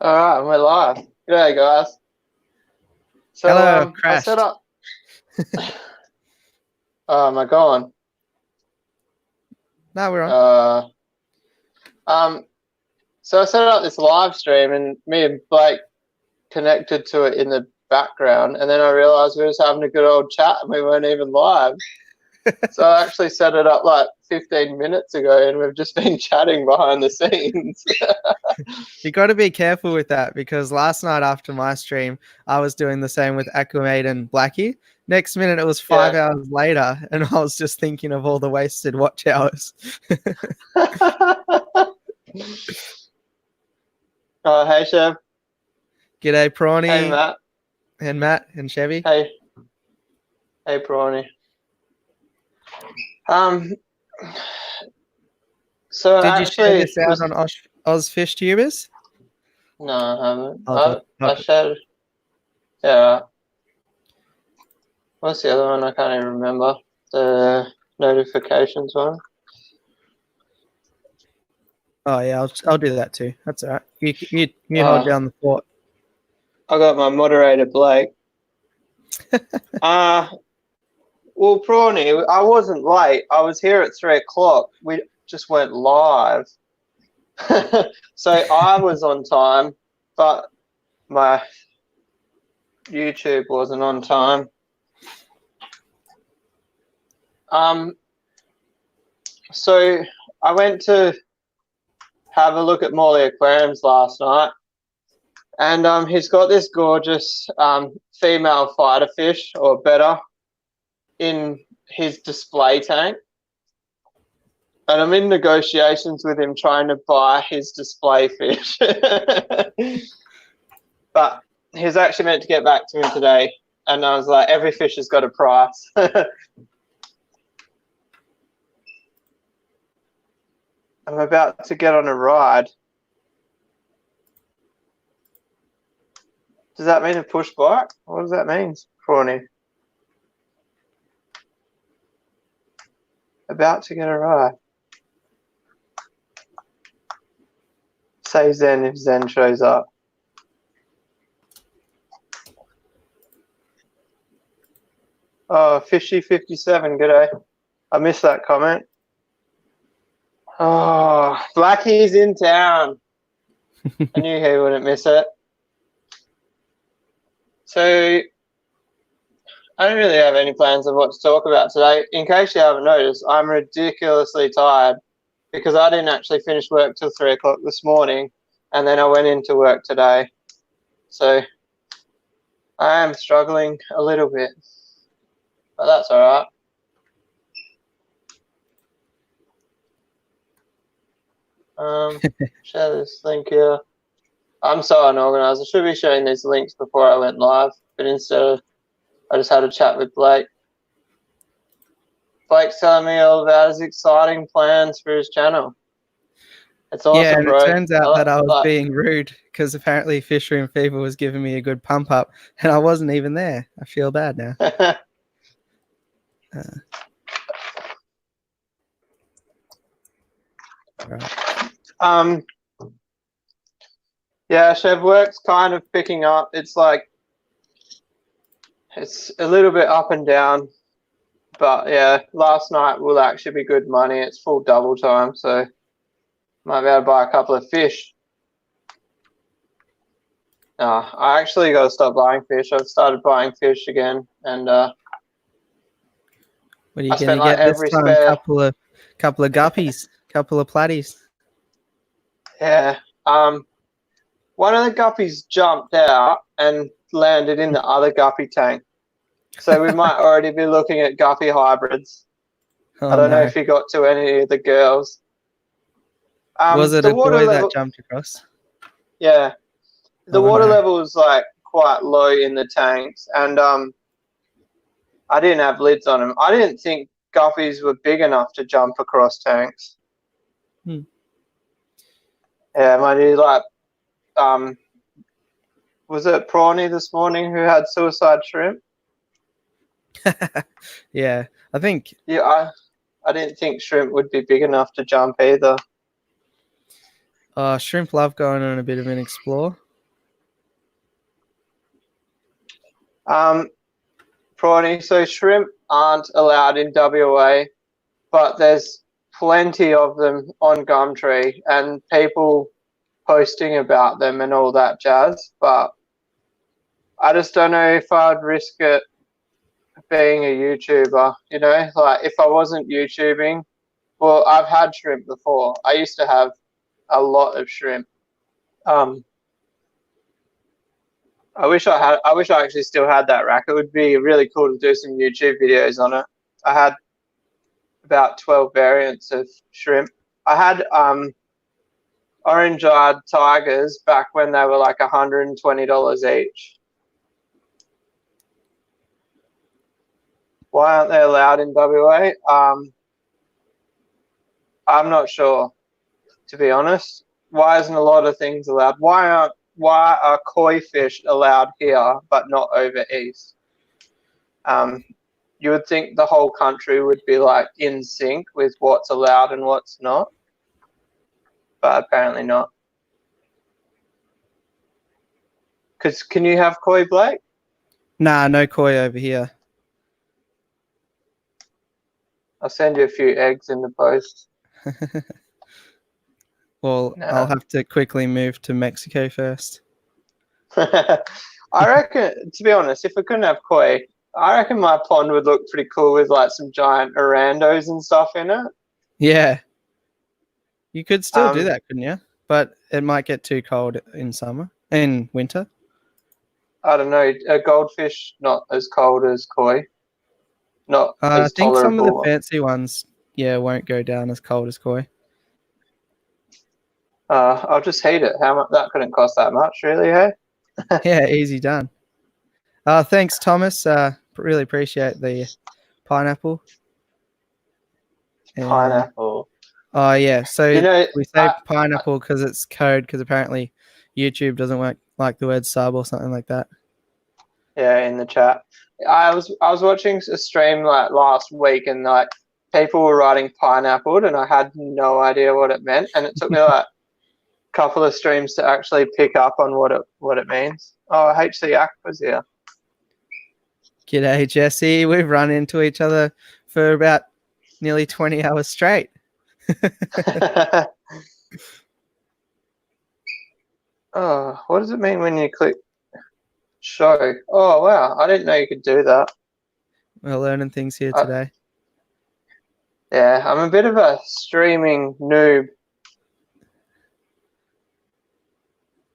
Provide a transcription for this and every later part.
All right, we're live. G'day, guys. So, Hello, I've I set crashed. up. Oh, am I gone? No, we're on. Uh, um. So I set up this live stream, and me and Blake connected to it in the background, and then I realised we were just having a good old chat, and we weren't even live. So I actually set it up like 15 minutes ago, and we've just been chatting behind the scenes. You got to be careful with that because last night after my stream, I was doing the same with Aquamate and Blackie. Next minute, it was five Yeah. hours later, and I was just thinking of all the wasted watch hours. Oh, hey, Chef. G'day, Hey, Prawny Matt. and Matt and Chevy. Hey, hey, Brawny. Um. So Did you share actually, this out on Ozfish Tubers? no, I haven't. I'll do it. I shared. Yeah. What's the other one? I can't even remember. The notifications one. Oh yeah, I'll do that too. That's all right. You hold Uh, down the fort. I got my moderator Blake. Well, Prawny, I wasn't late. I was here at 3 o'clock. We just went live. So I was on time, but my YouTube wasn't on time. So I went to have a look at Morley Aquariums last night, and he's got this gorgeous female fighter fish, or better, in his display tank. And I'm in negotiations with him trying to buy his display fish. But he's actually meant to get back to me today. And I was like, every fish has got a price. I'm about to get on a ride. Does that mean a push bike? What does that mean, Prawny? About to get a ride. Say Zen if Zen shows up. Oh, Fishy57, g'day. I missed that comment. Oh, Blackie's in town. I knew he wouldn't miss it. So I don't really have any plans of what to talk about today. In case you haven't noticed, I'm ridiculously tired because I didn't actually finish work till 3 o'clock this morning, and then I went into work today. So I am struggling a little bit, but that's all right. Share this link here. I'm so unorganized. I should be sharing these links before I went live, but instead I just had a chat with Blake. Blake's telling me all about his exciting plans for his channel. It's awesome, Yeah, and bro. it turns out that I was being rude because apparently Fish Room Fever was giving me a good pump up, and I wasn't even there. I feel bad now. Right. Yeah, Chev, work's kind of picking up. It's like it's a little bit up and down, but yeah, last night will actually be good money. It's full double time, so might be able to buy a couple of fish. I actually got to stop buying fish. I've started buying fish again, and what are you going to get this time? Couple of guppies, couple of platties. Yeah. One of the guppies jumped out and landed in the other guppy tank. So we might already be looking at guppy hybrids. Oh, I don't know if you got to any of the girls. Was it a boy that jumped across? Yeah. The water level was like quite low in the tanks, and I didn't have lids on them. I didn't think guppies were big enough to jump across tanks. Yeah, my dude, like, was it Prawny this morning who had suicide shrimp? Yeah, I think. Yeah, I didn't think shrimp would be big enough to jump either. Shrimp love going on a bit of an explore. Prawny. So shrimp aren't allowed in WA, but there's plenty of them on Gumtree and people posting about them and all that jazz. But I just don't know if I'd risk it being a YouTuber. You know, like if I wasn't YouTubing, well, I've had shrimp before. I used to have a lot of shrimp. I wish I actually still had that rack. It would be really cool to do some YouTube videos on it. I had about 12 variants of shrimp. I had orange-eyed tigers back when they were like $120 each. Why aren't they allowed in WA? I'm not sure, to be honest. Why isn't a lot of things allowed? Why are koi fish allowed here but not over east? You would think the whole country would be like in sync with what's allowed and what's not, but apparently not. Because can you have koi, Blake? Nah, no koi over here. I'll send you a few eggs in the post. Well, No. I'll have to quickly move to Mexico first. I reckon, to be honest, if I couldn't have koi, I reckon my pond would look pretty cool with like some giant orandos and stuff in it. Yeah. You could still do that, couldn't you? But it might get too cold in winter. I don't know. A goldfish not as cold as koi. Not I as think some of the tolerable. fancy ones, won't go down as cold as koi. I'll just heat it. How much? That couldn't cost that much, really, hey? Yeah, easy done. Thanks, Thomas. Really appreciate the pineapple. Pineapple. Oh, yeah. So we say I, pineapple because it's code because apparently YouTube doesn't like the word sub or something like that. Yeah, in the chat. I was watching a stream like last week and like people were writing pineapple and I had no idea what it meant and it took me like a couple of streams to actually pick up on what it means. Oh, HC Aqua's here. G'day, Jesse. We've run into each other for about nearly 20 hours straight. Oh, what does it mean when you click show? Oh, wow. I didn't know you could do that. We're learning things here today. Yeah, I'm a bit of a streaming noob.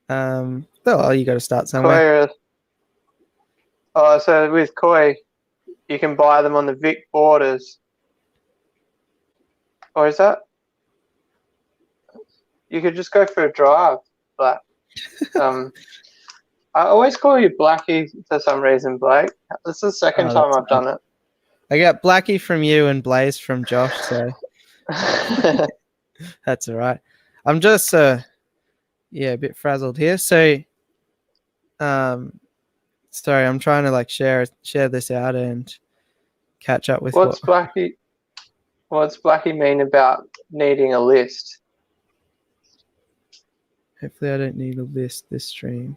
Well, you got to start somewhere. So with koi, you can buy them on the Vic borders. Or is that? You could just go for a drive, but I always call you Blackie for some reason, Blake. This is the second time I've done it. I got Blackie from you and Blaze from Josh, so that's all right. I'm just a bit frazzled here. So sorry, I'm trying to like share this out and catch up with what's Blackie mean about needing a list? Hopefully I don't need a list this stream.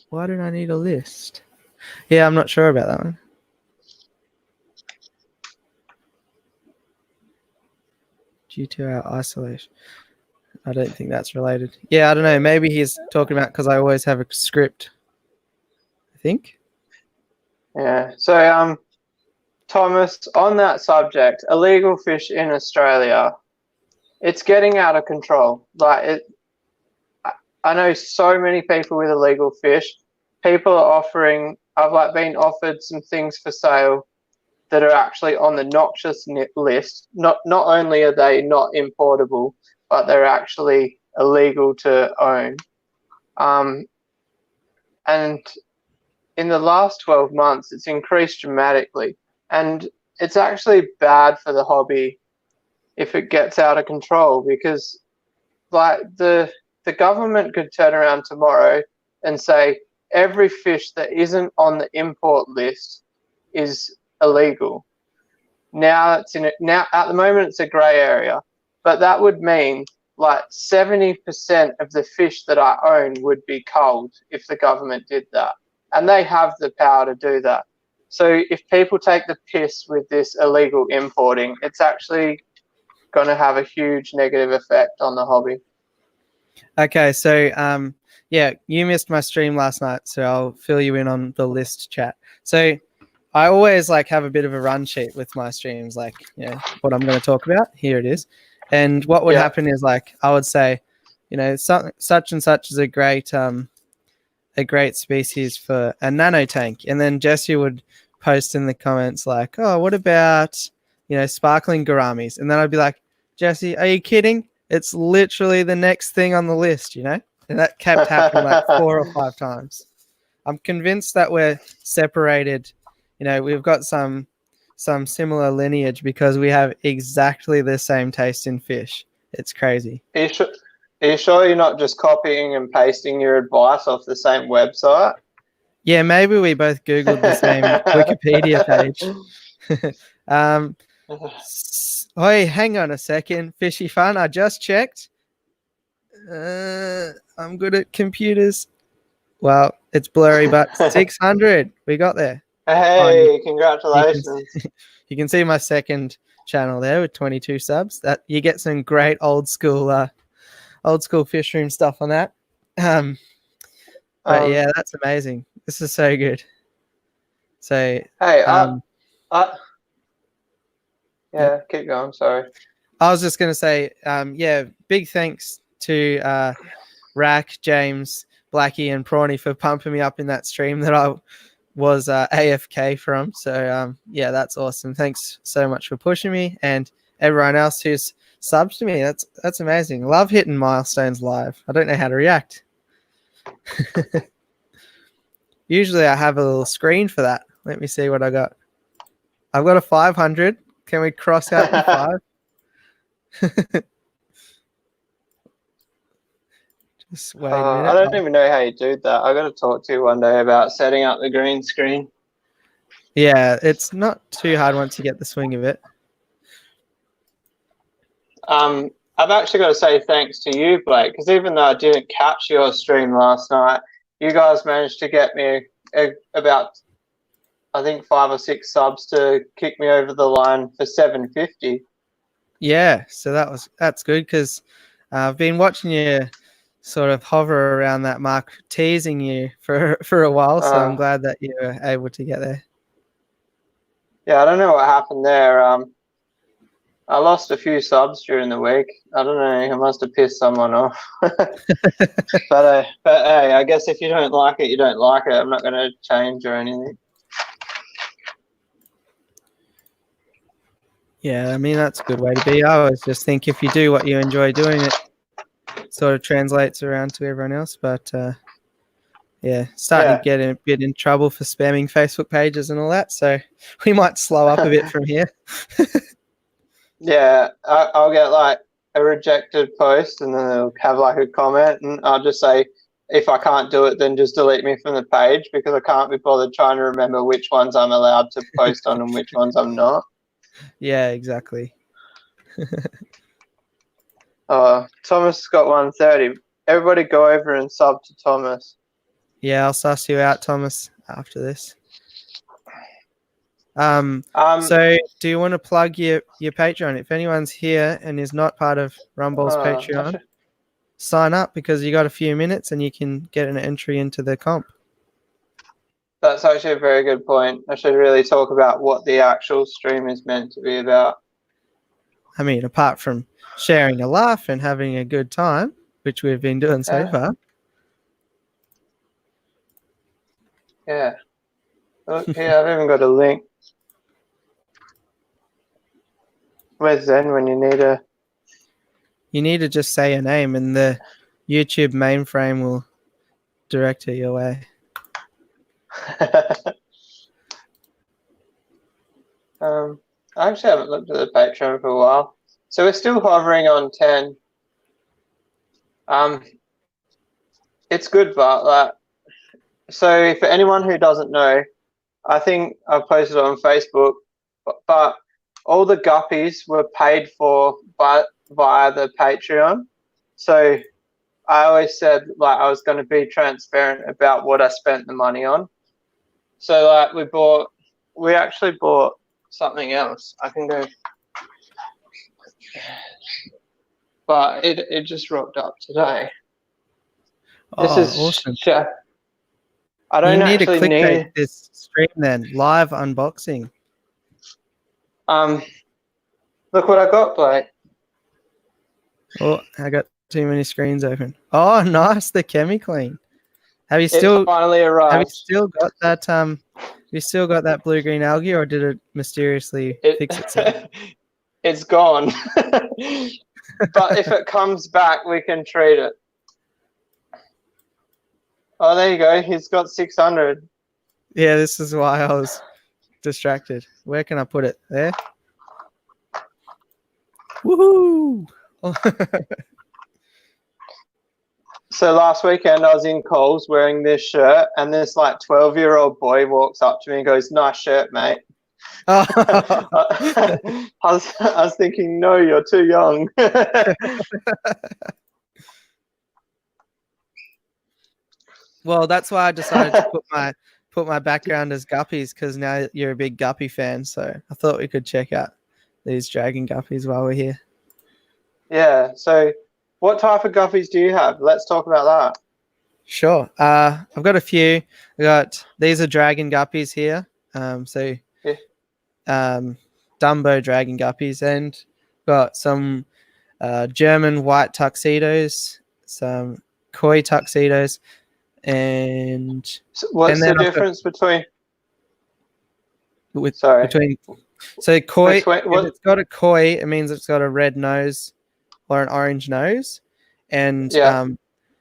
Why don't I need a list? Yeah, I'm not sure about that one. Due to our isolation. I don't think that's related. Yeah, I don't know. Maybe he's talking about because I always have a script. I think. Yeah. So, Thomas, on that subject, illegal fish in Australia, it's getting out of control. I know so many people with illegal fish. People are offering. I've been offered some things for sale that are actually on the noxious list. Not only are they not importable, but they're actually illegal to own. And in the last 12 months, it's increased dramatically. And it's actually bad for the hobby if it gets out of control because like the government could turn around tomorrow and say every fish that isn't on the import list is illegal. Now at the moment it's a grey area, but that would mean like 70% of the fish that I own would be culled if the government did that. And they have the power to do that. So if people take the piss with this illegal importing, it's actually going to have a huge negative effect on the hobby. Okay, so yeah, you missed my stream last night, so I'll fill you in on the list chat. So I always like have a bit of a run sheet with my streams, like what I'm going to talk about. Here it is. And what would happen is like I would say, such and such is a great species for a nano tank, and then Jesse would post in the comments like, oh, what about sparkling gouramis? And then I'd be like, Jesse, are you kidding? It's literally the next thing on the list, and that kept happening like 4 or 5 times. I'm convinced that we're separated. We've got some similar lineage because we have exactly the same taste in fish. It's crazy. Are you sure you're not just copying and pasting your advice off the same website? Yeah, maybe we both Googled the same Wikipedia page. Oi, hang on a second. Fishy fun. I just checked. I'm good at computers. Well, it's blurry, but 600. We got there. Hey, congratulations. You can see my second channel there with 22 subs. That you get some great old school fish room stuff on that. But yeah, that's amazing. This is so good. So hey, keep going. Sorry. I was just going to say, big thanks to Rack, James, Blackie, and Prawny for pumping me up in that stream that I was AFK from. So that's awesome. Thanks so much for pushing me, and everyone else who's subbed to me. That's amazing. Love hitting milestones live. I don't know how to react. Usually I have a little screen for that. Let me see what I got. I've got a 500. Can we cross out the 5? Just wait a minute. I don't even know how you do that. I got to talk to you one day about setting up the green screen. Yeah, it's not too hard once you get the swing of it. I've actually got to say thanks to you, Blake, because even though I didn't catch your stream last night, you guys managed to get me about, I think, 5 or 6 subs to kick me over the line for 750. Yeah, so that's good because I've been watching you sort of hover around that mark, teasing you for a while. So I'm glad that you were able to get there. Yeah, I don't know what happened there. I lost a few subs during the week. I don't know. I must have pissed someone off. But hey, I guess if you don't like it, you don't like it. I'm not going to change or anything. Yeah, I mean, that's a good way to be. I always just think if you do what you enjoy doing, it sort of translates around to everyone else. But starting to get a bit in trouble for spamming Facebook pages and all that. So we might slow up a bit from here. Yeah, I'll get like a rejected post and then they'll have like a comment and I'll just say, if I can't do it, then just delete me from the page because I can't be bothered trying to remember which ones I'm allowed to post on and which ones I'm not. Yeah, exactly. Thomas has got 130. Everybody go over and sub to Thomas. Yeah, I'll suss you out, Thomas, after this. So do you want to plug your Patreon? If anyone's here and is not part of Rumble's Patreon, sign up because you got a few minutes and you can get an entry into the comp. That's actually a very good point. I should really talk about what the actual stream is meant to be about. I mean, apart from sharing a laugh and having a good time, which we've been doing so far. Yeah. Look here, I've even got a link. Where's Zen when you need a... You need to just say a name and the YouTube mainframe will direct it your way. I actually haven't looked at the Patreon for a while. So we're still hovering on 10. It's good, but so for anyone who doesn't know, I think I posted it on Facebook, but all the guppies were paid for via the Patreon. So I always said like I was going to be transparent about what I spent the money on. So like we actually bought something else. I can go, but it just rocked up today. This is awesome. I You don't need to actually clickbait need. this stream then. Live unboxing. Look what I got, Blake. Oh, I got too many screens open. Oh, nice. The Chemi Clean. Have you It finally arrived. still got that you still got that blue green algae, or did it mysteriously fix itself? It's gone. But if it comes back, we can trade it. Oh, there you go. He's got 600. Yeah, this is why I was distracted. Where can I put it? There. Woohoo! So last weekend I was in Coles wearing this shirt, and this like 12-year-old boy walks up to me and goes, "Nice shirt, mate." I was thinking, no, you're too young. Well, that's why I decided to put my background as guppies, because now you're a big guppy fan. So I thought we could check out these dragon guppies while we're here. Yeah. So, what type of guppies do you have? Let's talk about that. Sure. I've got a few. These are dragon guppies here. Dumbo dragon guppies, and got some German white tuxedos, some koi tuxedos, and So what's the difference between? So koi, if What? it's got a koi, it means it's got a red nose or an orange nose, and Yeah.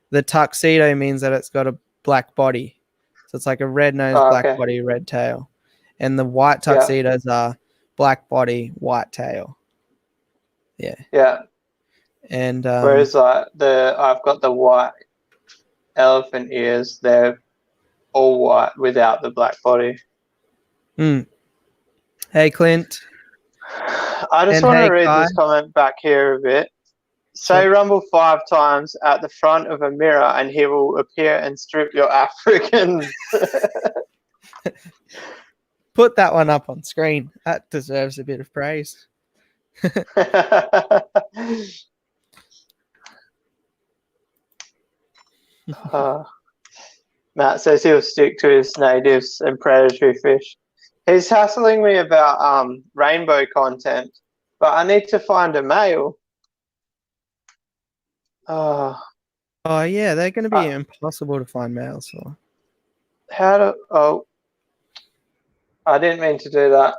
the tuxedo means that it's got a black body. So it's like a red nose, black Okay. body, red tail. And the white tuxedos are black body, white tail. Yeah. Yeah. And Whereas like I've got the white elephant ears. They're all white without the black body. Hey, Clint. I just want to read this comment back here a bit. Say Rumble 5 times at the front of a mirror and he will appear and strip your Africans. Put that one up on screen. That deserves a bit of praise. Matt says he'll stick to his natives and predatory fish. He's hassling me about rainbow content, but I need to find a male. Oh yeah, they're going to be impossible to find males for. I didn't mean to do that.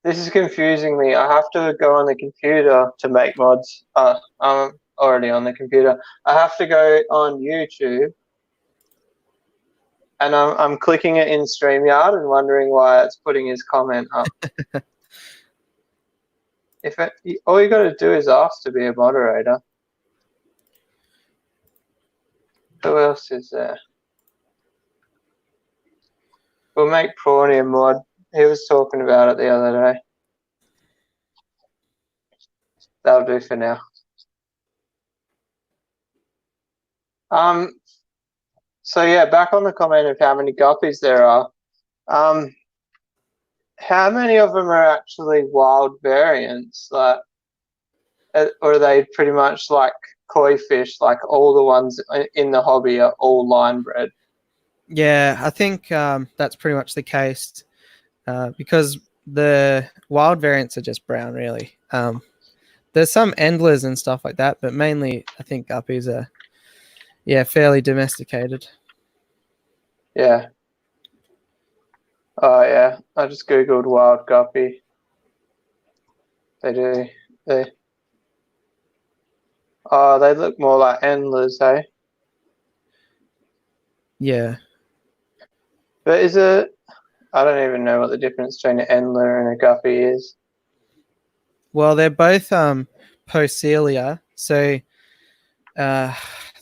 This is confusing me. I have to go on the computer to make mods. I'm already on the computer. I have to go on YouTube, and I'm clicking it in StreamYard and wondering why it's putting his comment up. All you got to do is ask to be a moderator. Who else is there? We'll make Prawny a mod. He was talking about it the other day. That'll do for now. So yeah, back on the comment of how many guppies there are. How many of them are actually wild variants? Like, or are they pretty much like koi fish? Like all the ones in the hobby are all line bred. Yeah, I think that's pretty much the case, because the wild variants are just brown, really. There's some endlers and stuff like that, but mainly I think guppies are, fairly domesticated. Yeah. Oh yeah, I just googled wild guppy. They look more like endlers, eh? Yeah. But is it? I don't even know what the difference between an endler and a guppy is. Well, they're both poecilia. So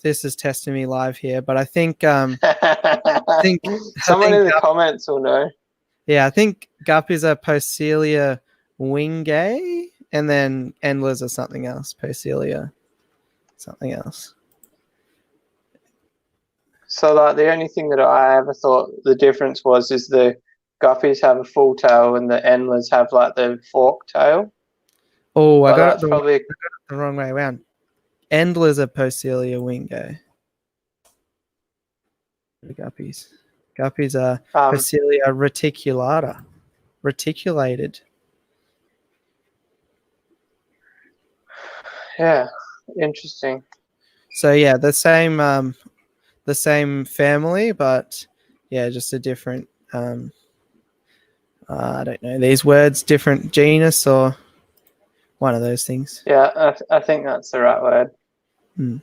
this is testing me live here, but I think someone in the comments will know. Yeah, I think guppies are poecilia wingae, and then endlers are something else, poecilia. something else. So like the only thing that I ever thought the difference was is the guppies have a full tail and the endlers have like the forked tail. Oh, I But got it that's probably the wrong way around. Endlers are Poecilia wingo. The guppies. Guppies are Poecilia reticulata. Reticulated. yeah, interesting. So yeah, the same family, but yeah, just a different I don't know these words, different genus or one of those things. Yeah, I think that's the right word. Hmm.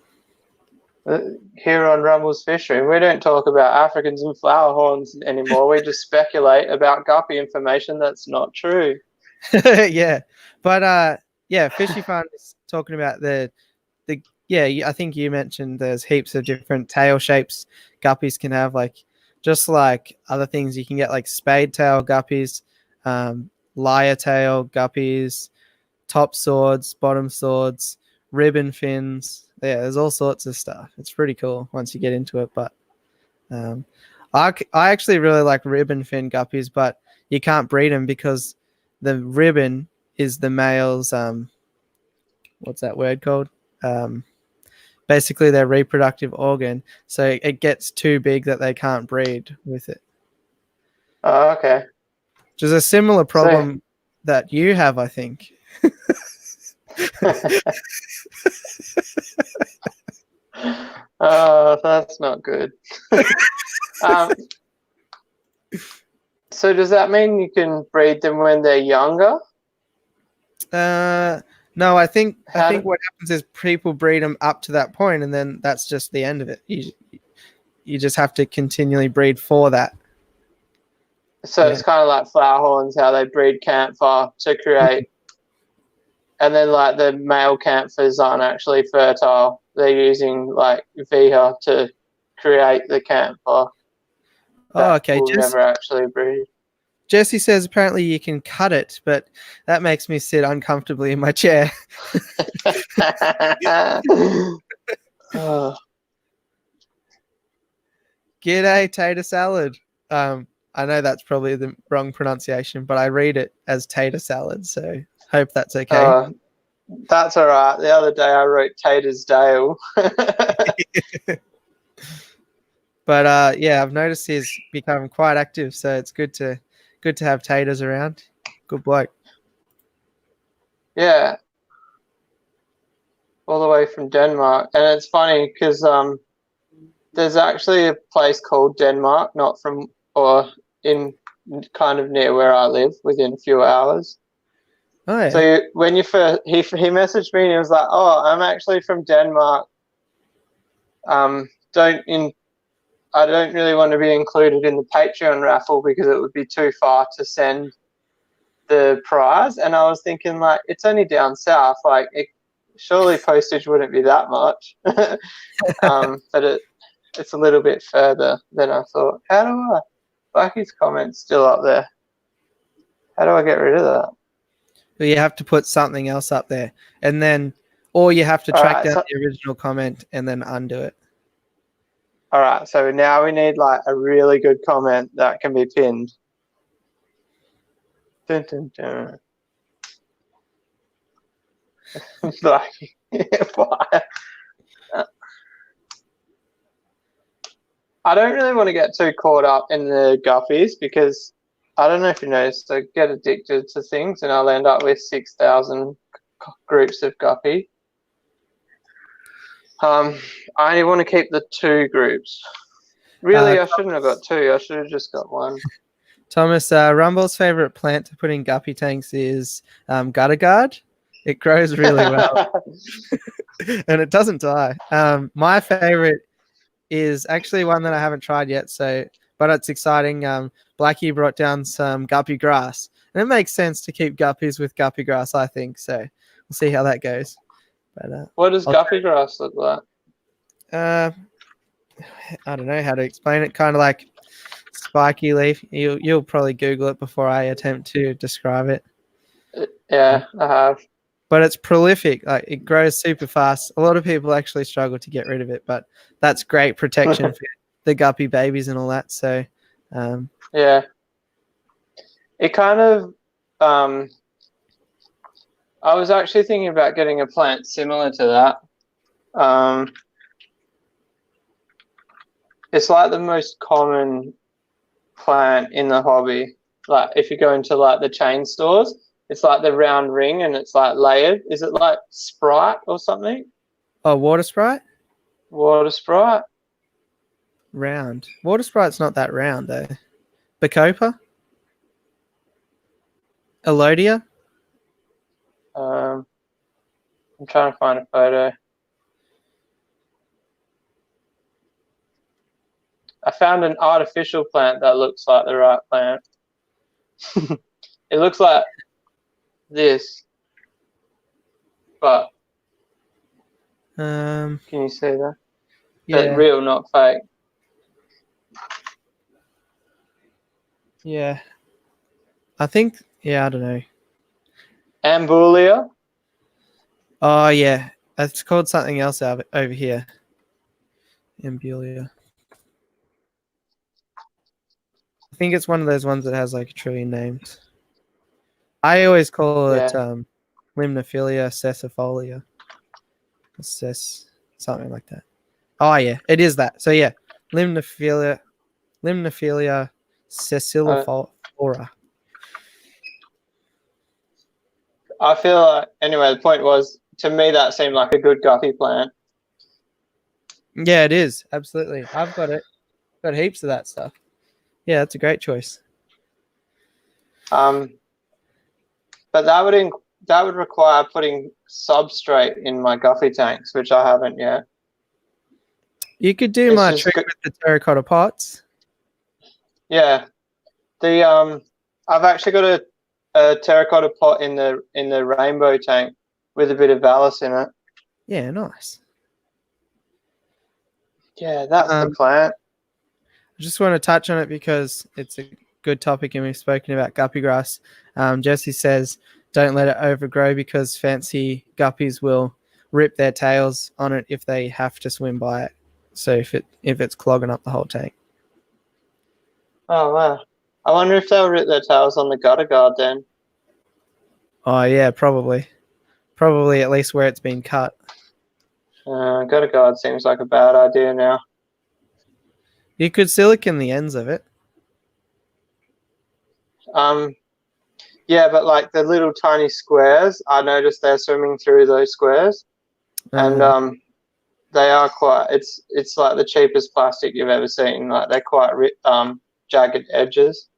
Here on Rumble's Fishery, we don't talk about Africans and flower horns anymore. We just speculate about guppy information that's not true. Yeah, but yeah, Fishy Fun is talking about the I think you mentioned there's heaps of different tail shapes guppies can have, like just like other things you can get like spade tail guppies, lyre tail guppies, top swords, bottom swords, ribbon fins. Yeah, there's all sorts of stuff. It's pretty cool once you get into it. But I actually really like ribbon fin guppies, but you can't breed them because the ribbon is the male's what's that word called? Basically their reproductive organ, so it gets too big that they can't breed with it. Oh, okay. Which is a similar problem that you have, I think. Oh, that's not good. So does that mean you can breed them when they're younger? No, I think what happens is people breed them up to that point, and then that's just the end of it. You just have to continually breed for that. So it's kind of like flower horns, how they breed camphor to create, and then like the male canthors aren't actually fertile. They're using like Viha to create the camphor. Oh, okay. Will never actually breed. Jesse says apparently you can cut it, but that makes me sit uncomfortably in my chair. Oh. G'day, tater salad. I know that's probably the wrong pronunciation, but I read it as tater salad, so hope that's okay. That's all right. The other day I wrote Tater's Dale. But yeah, I've noticed he's become quite active, so it's good to have Taters around. Good bloke. Yeah. All the way from Denmark. And it's funny because there's actually a place called Denmark, not from or in kind of near where I live, within a few hours. Oh yeah. So when you first he messaged me and he was like, "Oh, I'm actually from Denmark. I don't really want to be included in the Patreon raffle because it would be too far to send the prize." And I was thinking, like, it's only down south. Like, surely postage wouldn't be that much. But it's a little bit further than I thought. How do I? Bucky's comment's still up there. How do I get rid of that? Well, you have to put something else up there, and then, or you have to track down the original comment and then undo it. All right, so now we need like a really good comment that can be pinned. Dun, dun, dun. I don't really want to get too caught up in the guppies because I don't know if you noticed, I get addicted to things and I'll end up with 6,000 groups of guppy. I only want to keep the 2 groups. Really, I shouldn't have got 2. I should have just got 1. Thomas, Rumble's favorite plant to put in guppy tanks is gutter guard. It grows really well, and it doesn't die. My favorite is actually one that I haven't tried yet, but it's exciting. Blackie brought down some guppy grass, and it makes sense to keep guppies with guppy grass, I think. So we'll see how that goes. But what does guppy grass look like? I don't know how to explain it. Kind of like spiky leaf. You'll probably Google it before I attempt to describe it. Yeah, I have. but it's prolific. Like it grows super fast. A lot of people actually struggle to get rid of it, but that's great protection for the guppy babies and all that. So, Yeah. It kind of, I was actually thinking about getting a plant similar to that. It's like the most common plant in the hobby. Like if you go into like the chain stores, it's like the round ring and it's like layered. Is it like Sprite or something? oh, water sprite, Water Sprite? round. Water sprite's not that round though. Bacopa, Elodia. Um, I'm trying to find a photo. I found an artificial plant that looks like the right plant. It looks like this, but Um, can you see that? But yeah, real, not fake. yeah. I think, yeah, I don't know. Ambulia. Oh yeah, it's called something else over here. Ambulia. I think it's one of those ones that has like a trillion names. I always call it Yeah. Limnophilia sessifolia. Something like that. Oh yeah, it is that. So yeah, Limnophilia sessiliflora. I feel like, anyway, the point was, to me, that seemed like a good guppy plant. Yeah, it is. Absolutely. I've got it. Got heaps of that stuff. Yeah, that's a great choice. But that would require putting substrate in my guppy tanks, which I haven't yet. You could do It's my just trick with the terracotta pots. Yeah. I've actually got a terracotta pot in the rainbow tank with a bit of Valis in it. Yeah, nice. Yeah, that's the plant. I just want to touch on it because it's a good topic and we've spoken about guppy grass. Jesse says, don't let it overgrow because fancy guppies will rip their tails on it if they have to swim by it. So if it's clogging up the whole tank. Oh, wow. I wonder if they'll rip their tails on the gutter guard then. Oh yeah, probably. Probably at least where it's been cut. Gutter guard seems like a bad idea now. You could silicon the ends of it. Yeah, but like the little tiny squares, I noticed they're swimming through those squares, and they are quite. It's like the cheapest plastic you've ever seen. Like they're quite jagged edges.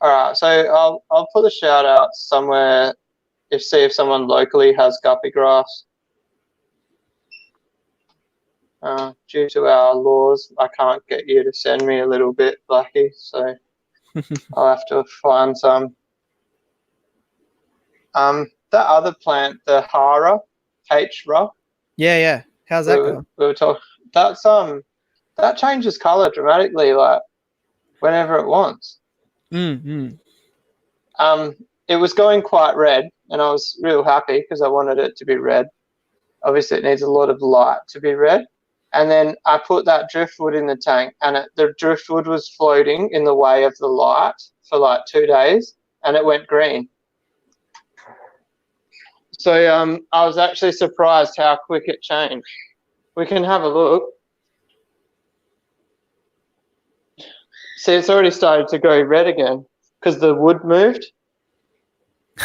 All right, so I'll put a shout out somewhere see if someone locally has guppy grass. Due to our laws, I can't get you to send me a little bit, Blackie, so I'll have to find some. The other plant, the Hara, H-Ra. Yeah. How's that going? We were talking. That changes color dramatically, like whenever it wants. It was going quite red, and I was real happy because I wanted it to be red. Obviously, it needs a lot of light to be red. And then I put that driftwood in the tank, and the driftwood was floating in the way of the light for like 2 days, and it went green. So I was actually surprised how quick it changed. We can have a look. See, it's already started to go red again because the wood moved.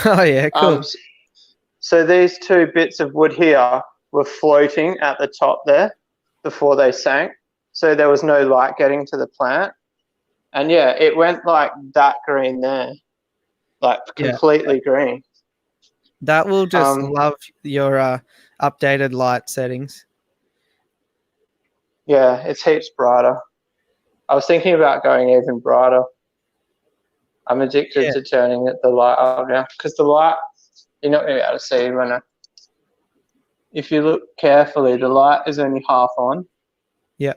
Oh yeah, cool. So these two bits of wood here were floating at the top there before they sank. So there was no light getting to the plant. And yeah, it went like that green there, like completely green. That will just love your updated light settings. Yeah, it's heaps brighter. I was thinking about going even brighter. I'm addicted to turning the light up now because the light, you're not going to be able to see if you look carefully, the light is only half on. Yeah.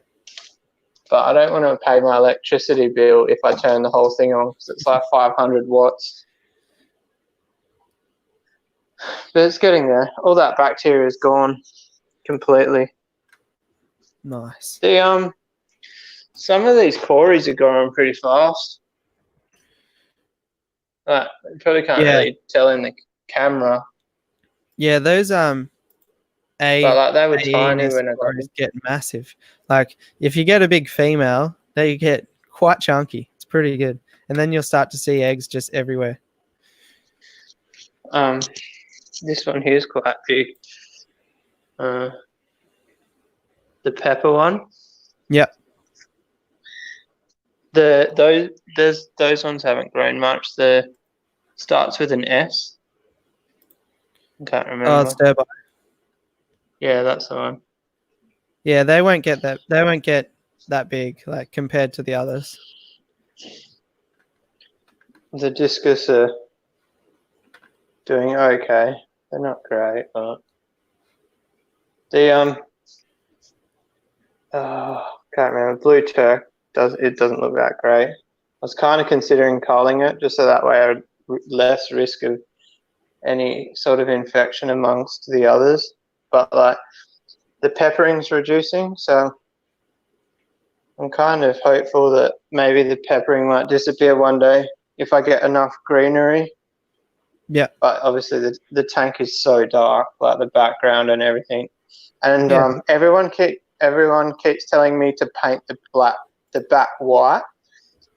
But I don't want to pay my electricity bill if I turn the whole thing on because it's like 500 watts. But it's getting there. All that bacteria is gone completely. Nice. Some of these cories are growing pretty fast. You probably can't really tell in the camera. Yeah, those But like they were tiny AES when I got them. cories get massive. Like if you get a big female, they get quite chunky. It's pretty good. And then you'll start to see eggs just everywhere. This one here is quite big. The pepper one. Yep. Those ones haven't grown much. The starts with an S. I can't remember. Oh, it's turbine. Yeah, that's the one. Yeah, they won't get that. They won't get that big, like compared to the others. The discus are doing okay. They're not great, but the can't remember. Blue Turk doesn't look that great. I was kind of considering culling it just so that way I had less risk of any sort of infection amongst the others. But like the peppering's reducing, so I'm kind of hopeful that maybe the peppering might disappear one day if I get enough greenery. Yeah. But obviously the tank is so dark, like the background and everything. And everyone keeps telling me to paint the back white.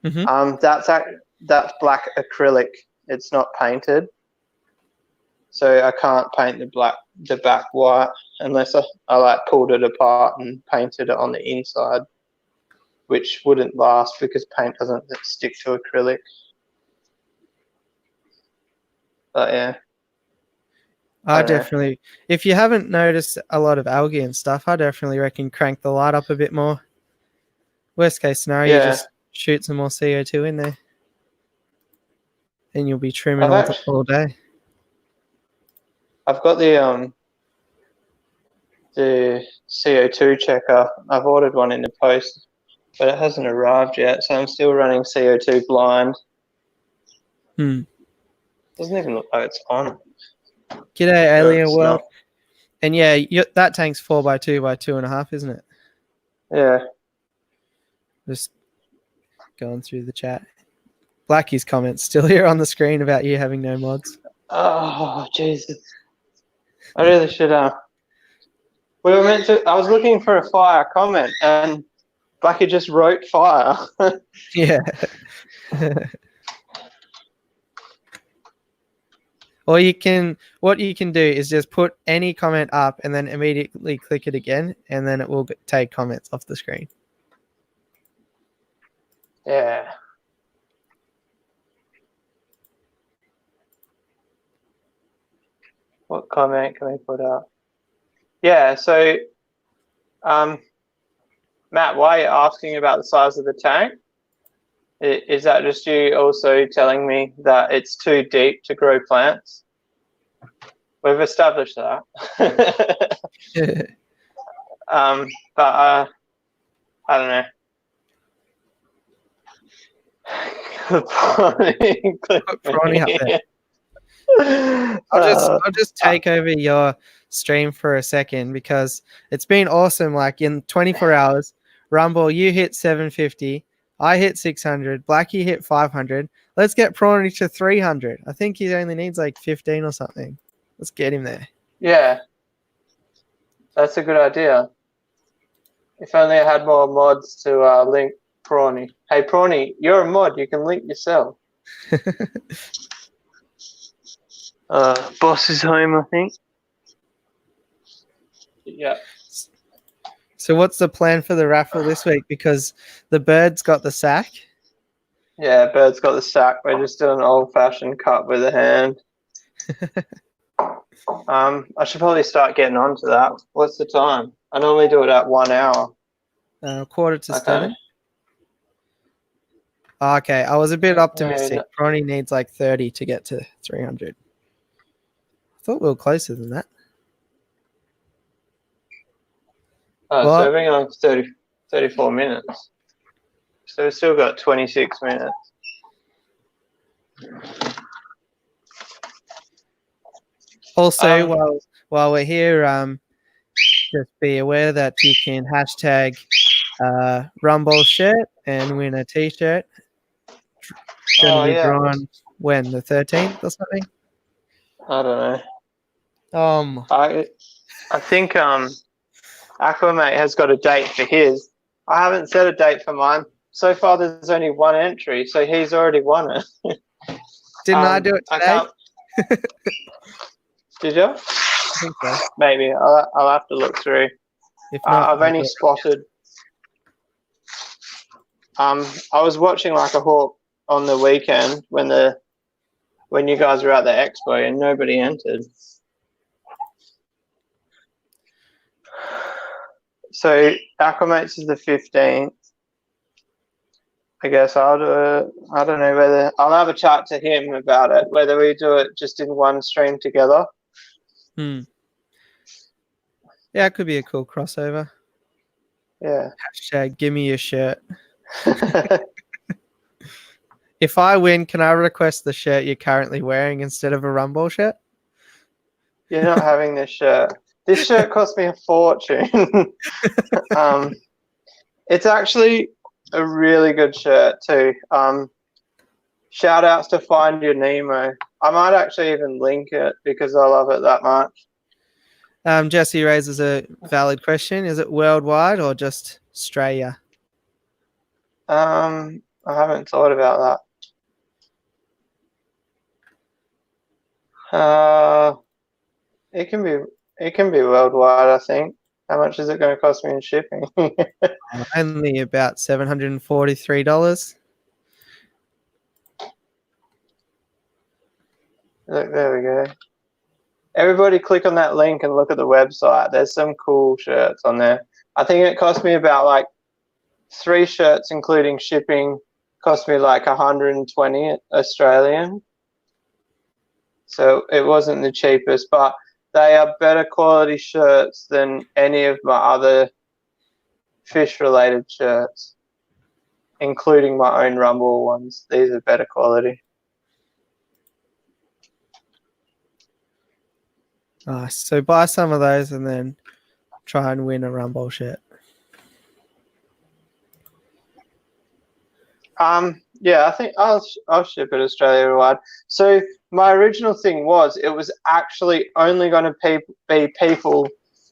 Mm-hmm. That's black acrylic. It's not painted. So I can't paint the back white unless I like pulled it apart and painted it on the inside, which wouldn't last because paint doesn't stick to acrylic. But yeah. I definitely, if you haven't noticed a lot of algae and stuff, I definitely reckon crank the light up a bit more. Worst case scenario, you just shoot some more CO2 in there. And you'll be trimming all day. I've got the CO2 checker. I've ordered one in the post, but it hasn't arrived yet, so I'm still running CO2 blind. Doesn't even look like it's on. G'day, Alien World. And yeah, that tank's 4x2 by 2.5, isn't it? Yeah. Just going through the chat. Blackie's comments still here on the screen about you having no mods. Oh, Jesus. I really should we were meant to. I was looking for a fire comment, and Blackie just wrote fire. Yeah. Or what you can do is just put any comment up and then immediately click it again, and then it will take comments off the screen. Yeah. What comment can we put up? Yeah, so Matt, why are you asking about the size of the tank? Is that just you also telling me that it's too deep to grow plants? We've established that. But I don't know. Put Prawny up there. I'll just take over your stream for a second because it's been awesome. Like in 24 hours, Rumble, you hit 750, I hit 600, Blackie hit 500. Let's get Prawny to 300. I think he only needs like 15 or something. Let's get him there. Yeah, that's a good idea. If only I had more mods to link Prawny. Hey, Prawny, you're a mod. You can link yourself. Boss is home, I think. Yeah. So what's the plan for the raffle this week? Because the bird's got the sack. Yeah, bird's got the sack. We're just doing an old-fashioned cut with a hand. I should probably start getting onto that. What's the time? I normally do it at 1 hour. 6:45. Okay, I was a bit optimistic. Ronnie needs like 30 to get to 300. I thought we were closer than that. So we've been on 34 minutes. So we've still got 26 minutes. Also, Um, while we're here, just be aware that you can hashtag Rumble shirt and win a T-shirt. Going to oh be yeah, drawn when, the 13th or something. I don't know. Um, I think Aquamate has got a date for his. I haven't set a date for mine. So far, there's only one entry, so he's already won it. didn't I do it I today? can't. Did you? I think so. Maybe I'll have to look through. If not, I've I'll only do it. spotted. I was watching like a hawk on the weekend when you guys were at the expo and nobody entered. So Aquamates is the 15th. I guess I'll do it. I don't know whether I'll have a chat to him about it, whether we do it just in one stream together. Yeah, it could be a cool crossover. Yeah. Hashtag give me your shirt. If I win, can I request the shirt you're currently wearing instead of a Rumble shirt? You're not having this shirt. This shirt cost me a fortune. It's actually a really good shirt too. Shout outs to Find Your Nemo. I might actually even link it because I love it that much. Jesse raises a valid question. Is it worldwide or just Australia? I haven't thought about that. It can be worldwide, I think. How much is it going to cost me in shipping? Only about $743. Look, there we go. Everybody click on that link and look at the website. There's some cool shirts on there. I think it cost me about like 3 shirts, including shipping, cost me like 120 Australian. So it wasn't the cheapest, but they are better quality shirts than any of my other fish-related shirts, including my own Rumble ones. These are better quality. Nice. So buy some of those and then try and win a Rumble shirt. Yeah, I think I'll ship it Australia wide. So my original thing was it was actually only going to be people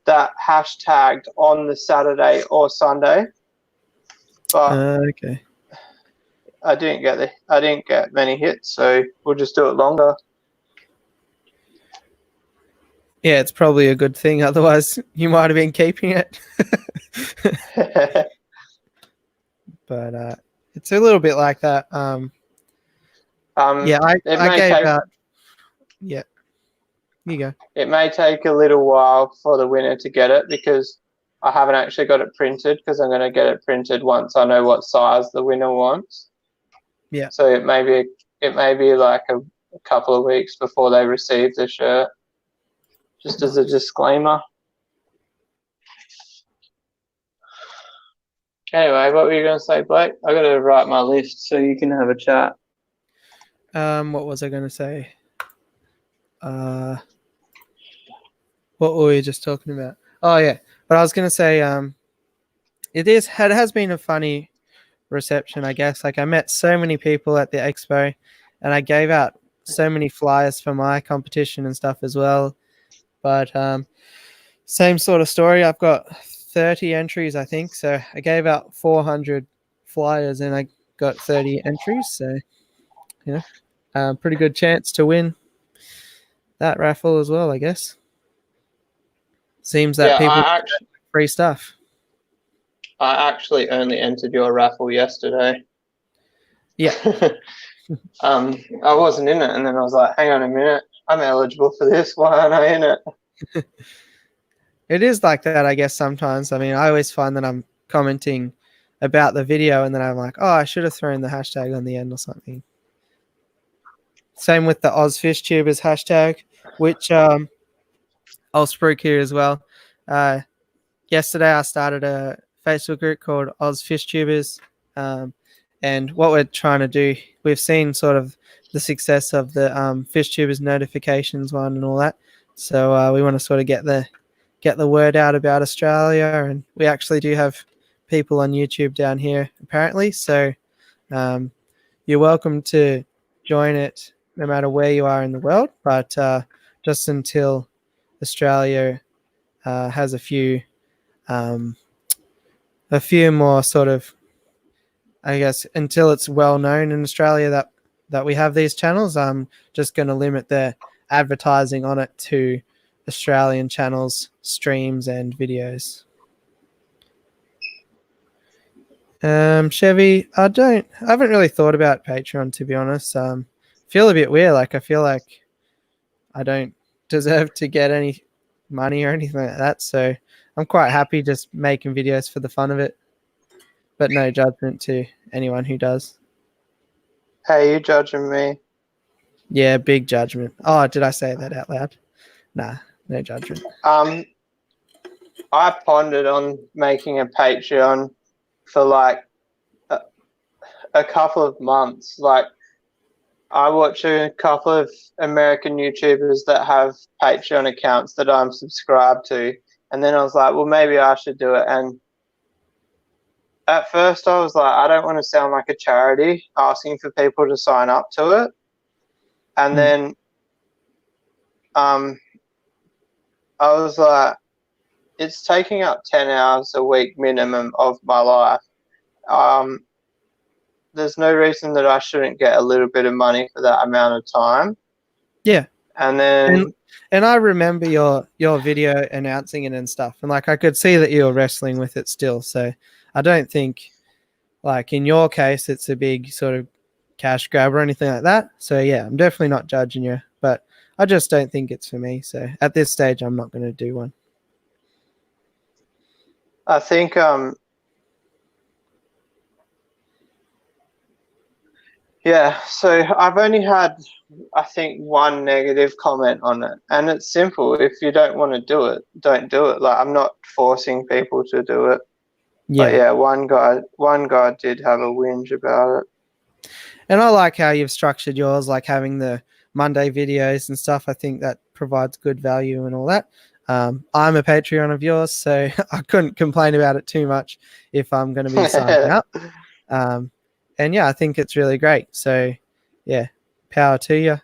that hashtagged on the Saturday or Sunday, but Okay. I didn't get many hits, so we'll just do it longer. Yeah, it's probably a good thing. Otherwise, you might have been keeping it. But it's a little bit like that. Yeah, I gave out. Yeah, you go. It may take a little while for the winner to get it because I haven't actually got it printed because I'm going to get it printed once I know what size the winner wants. Yeah. So it may be like a couple of weeks before they receive the shirt. Just as a disclaimer. Anyway, what were you going to say, Blake? I got to write my list so you can have a chat. What was I going to say? What were we just talking about? Oh yeah, but I was going to say, it has been a funny reception, I guess. Like I met so many people at the expo, and I gave out so many flyers for my competition and stuff as well. But same sort of story. I've got 30 entries, I think. So I gave out 400 flyers and I got 30 entries. So, pretty good chance to win that raffle as well, I guess. Seems that people get free stuff. I actually only entered your raffle yesterday. Yeah. I wasn't in it, and then I was like, hang on a minute, I'm eligible for this. Why aren't I in it? It is like that, I guess, sometimes. I mean, I always find that I'm commenting about the video and then I'm like, oh, I should have thrown the hashtag on the end or something. Same with the Oz Fish Tubers hashtag, which I'll spruik here as well. Yesterday I started a Facebook group called Oz Fish Tubers. And what we're trying to do, we've seen sort of the success of the Fish Tubers notifications one and all that. So we want to sort of get the word out about Australia, and we actually do have people on YouTube down here apparently. So you're welcome to join it no matter where you are in the world, but just until Australia has a few more sort of, I guess, until it's well known in Australia that we have these channels, I'm just going to limit the advertising on it to Australian channels, streams, and videos. Chevy, I haven't really thought about Patreon, to be honest. Feel a bit weird. Like I feel like I don't deserve to get any money or anything like that. So I'm quite happy just making videos for the fun of it. But no judgment to anyone who does. Hey, you judging me? Yeah, big judgment. Oh, did I say that out loud? Nah, no judgment. I pondered on making a Patreon for like a couple of months. Like, I watch a couple of American YouTubers that have Patreon accounts that I'm subscribed to, and then I was like, well, maybe I should do it. And at first, I was like, I don't want to sound like a charity asking for people to sign up to it. And then I was like, it's taking up 10 hours a week minimum of my life. There's no reason that I shouldn't get a little bit of money for that amount of time. Yeah. And then and I remember your video announcing it and stuff, and like I could see that you were wrestling with it still. So I don't think, like in your case, it's a big sort of cash grab or anything like that. So yeah, I'm definitely not judging you, but I just don't think it's for me. So at this stage, I'm not going to do one. I think yeah, so I've only had, I think, one negative comment on it, and it's simple. If you don't want to do it, don't do it. Like, I'm not forcing people to do it. Yeah. But yeah, one guy did have a whinge about it. And I like how you've structured yours, like having the Monday videos and stuff. I think that provides good value and all that. I'm a Patreon of yours, so I couldn't complain about it too much if I'm going to be signing up. And yeah, I think it's really great. So yeah, power to you.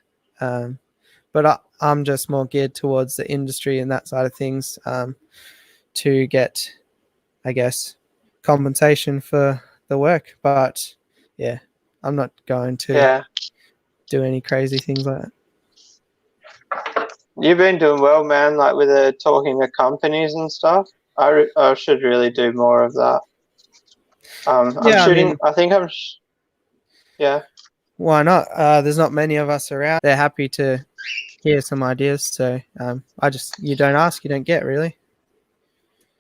But I'm just more geared towards the industry and that side of things to get, I guess, compensation for the work. But yeah, I'm not going to do any crazy things like that. You've been doing well, man, like with the talking to companies and stuff. I should really do more of that. Yeah. Why not? There's not many of us around. They're happy to hear some ideas. So you don't ask, you don't get, really.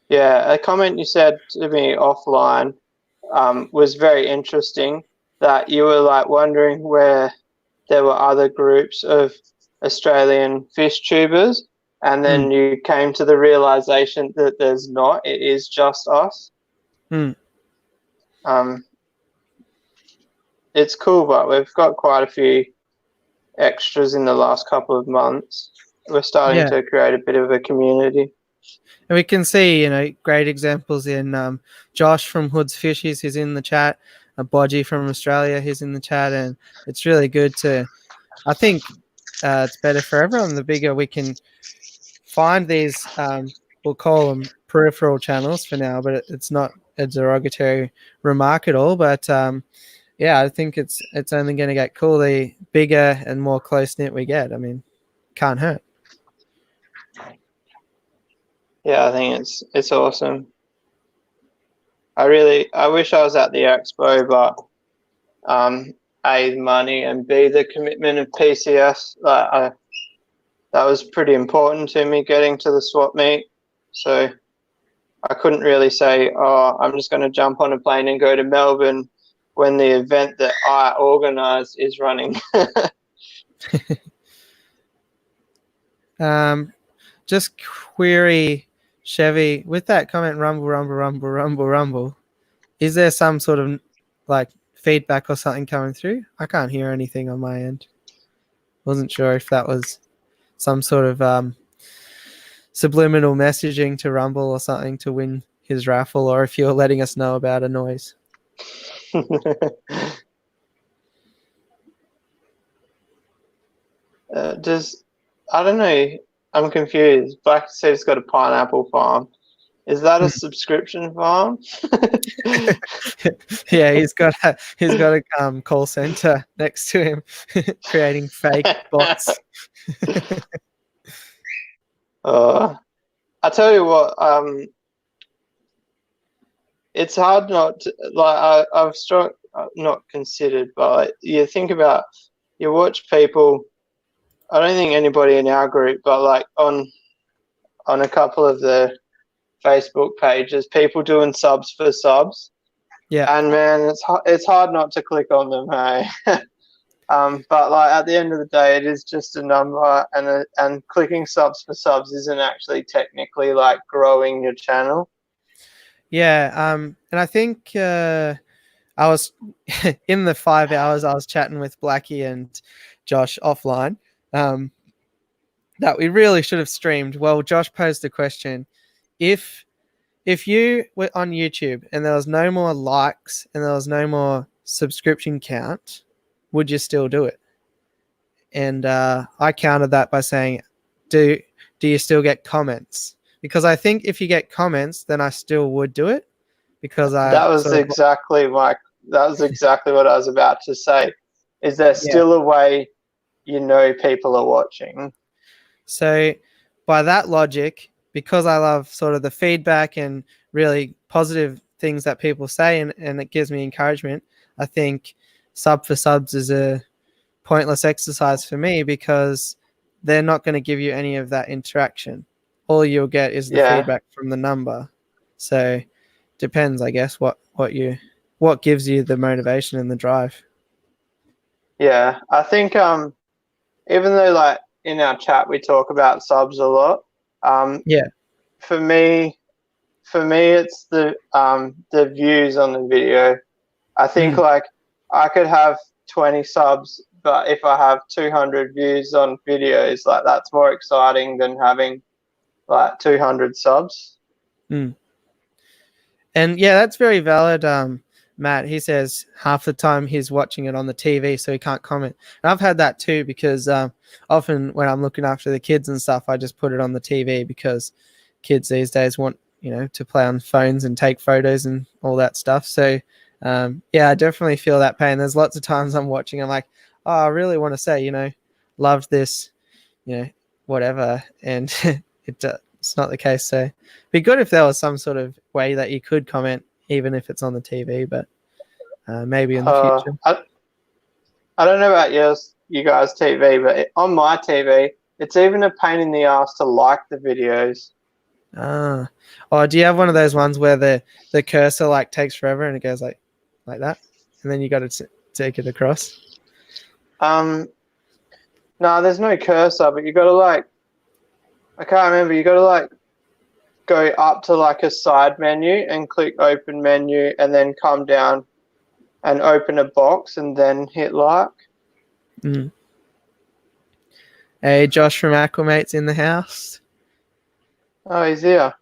Yeah, a comment you said to me offline was very interesting, that you were like wondering where there were other groups of Australian fish tubers, and then you came to the realization that there's not. It is just us. It's cool, but we've got quite a few extras in the last couple of months. We're starting to create a bit of a community. And we can see, great examples in Josh from Hood's Fishies, who's in the chat, Bodgy from Australia, who's in the chat, and it's really good I think it's better for everyone. The bigger we can find these, we'll call them peripheral channels for now, but it's not a derogatory remark at all. But yeah, I think it's only going to get cool. The bigger and more close-knit we get, I mean, can't hurt. Yeah, I think it's awesome. I wish I was at the expo, but A, the money, and B, the commitment of PCS. That was pretty important to me, getting to the swap meet. So I couldn't really say, oh, I'm just going to jump on a plane and go to Melbourne when the event that I organise is running. Just query, Chevy, with that comment, rumble, is there some sort of like feedback or something coming through? I can't hear anything on my end. Wasn't sure if that was some sort of subliminal messaging to Rumble or something to win his raffle, or if you're letting us know about a noise. I don't know. I'm confused. Black said he's got a pineapple farm. Is that a subscription farm? Yeah, he's got a call center next to him, creating fake bots. I tell you what, it's hard not to, like I've strong not considered, but like, you think about, you watch people. I don't think anybody in our group, but like on a couple of the Facebook pages, people doing subs for subs. Yeah. And man, it's hard not to click on them, hey. But like at the end of the day, it is just a number, and clicking subs for subs isn't actually technically like growing your channel. Yeah. And I think I was in the 5 hours I was chatting with Blackie and Josh offline. That we really should have streamed. Well, Josh posed the question: if you were on YouTube and there was no more likes and there was no more subscription count, would you still do it? And I countered that by saying, do you still get comments? Because I think if you get comments, then I still would do it, because That was exactly what I was about to say. Is there still a way people are watching? So by that logic, because I love sort of the feedback and really positive things that people say, and it gives me encouragement, I think sub for subs is a pointless exercise for me, because they're not going to give you any of that interaction. All you'll get is the feedback from the number. So depends, I guess, what gives you the motivation and the drive. Yeah, I think even though like in our chat we talk about subs a lot, for me it's the views on the video. I think like I could have 20 subs, but if I have 200 views on videos, like that's more exciting than having like 200 subs. And yeah, that's very valid. Matt, he says half the time he's watching it on the TV, so he can't comment. And I've had that too, because often when I'm looking after the kids and stuff, I just put it on the TV, because kids these days want, to play on phones and take photos and all that stuff. So yeah, I definitely feel that pain. There's lots of times I'm watching, I'm like, oh, I really want to say, loved this, whatever. And it's not the case. So it'd be good if there was some sort of way that you could comment, even if it's on the TV, but maybe in the future. I don't know about you guys' TV, but on my TV, it's even a pain in the ass to like the videos. Oh, do you have one of those ones where the cursor like takes forever and it goes like that, and then you got to take it across? No, there's no cursor, but you got to like, I can't remember. You got to like go up to like a side menu and click open menu, and then come down and open a box and then hit like. Hey, Josh from Aquamate's in the house. Oh, he's here.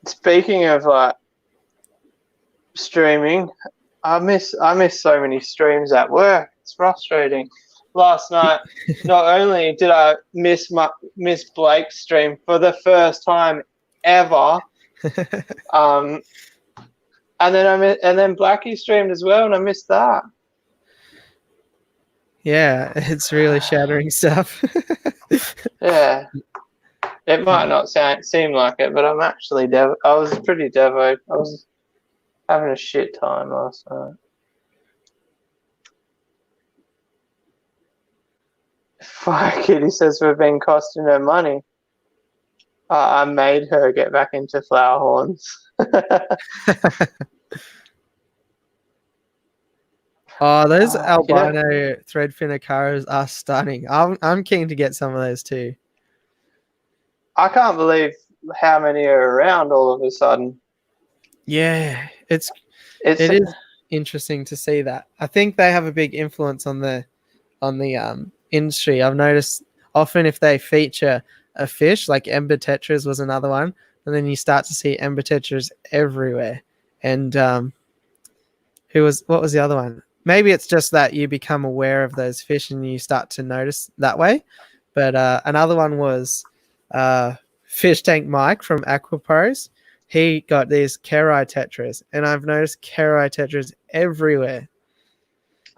Speaking of like streaming, I miss so many streams at work. It's frustrating. Last night, not only did I miss Blake's stream for the first time ever, and then Blackie streamed as well, and I missed that. Yeah, it's really shattering stuff. Yeah, it might not seem like it, but I'm actually I was pretty devoted. I was having a shit time last night. Fuck it, he says we've been costing her money. I made her get back into flower horns. Oh, those albino thread finnicaras are stunning. I'm keen to get some of those too. I can't believe how many are around all of a sudden. Yeah, it is. interesting to see that. I think they have a big influence on the industry. I've noticed often if they feature a fish, like ember tetras was another one, and then you start to see ember tetras everywhere. And what was the other one? Maybe it's just that you become aware of those fish and you start to notice that way. But another one was Fish Tank Mike from Aquapros. He got these Kerai tetras, and I've noticed Kerai tetras everywhere.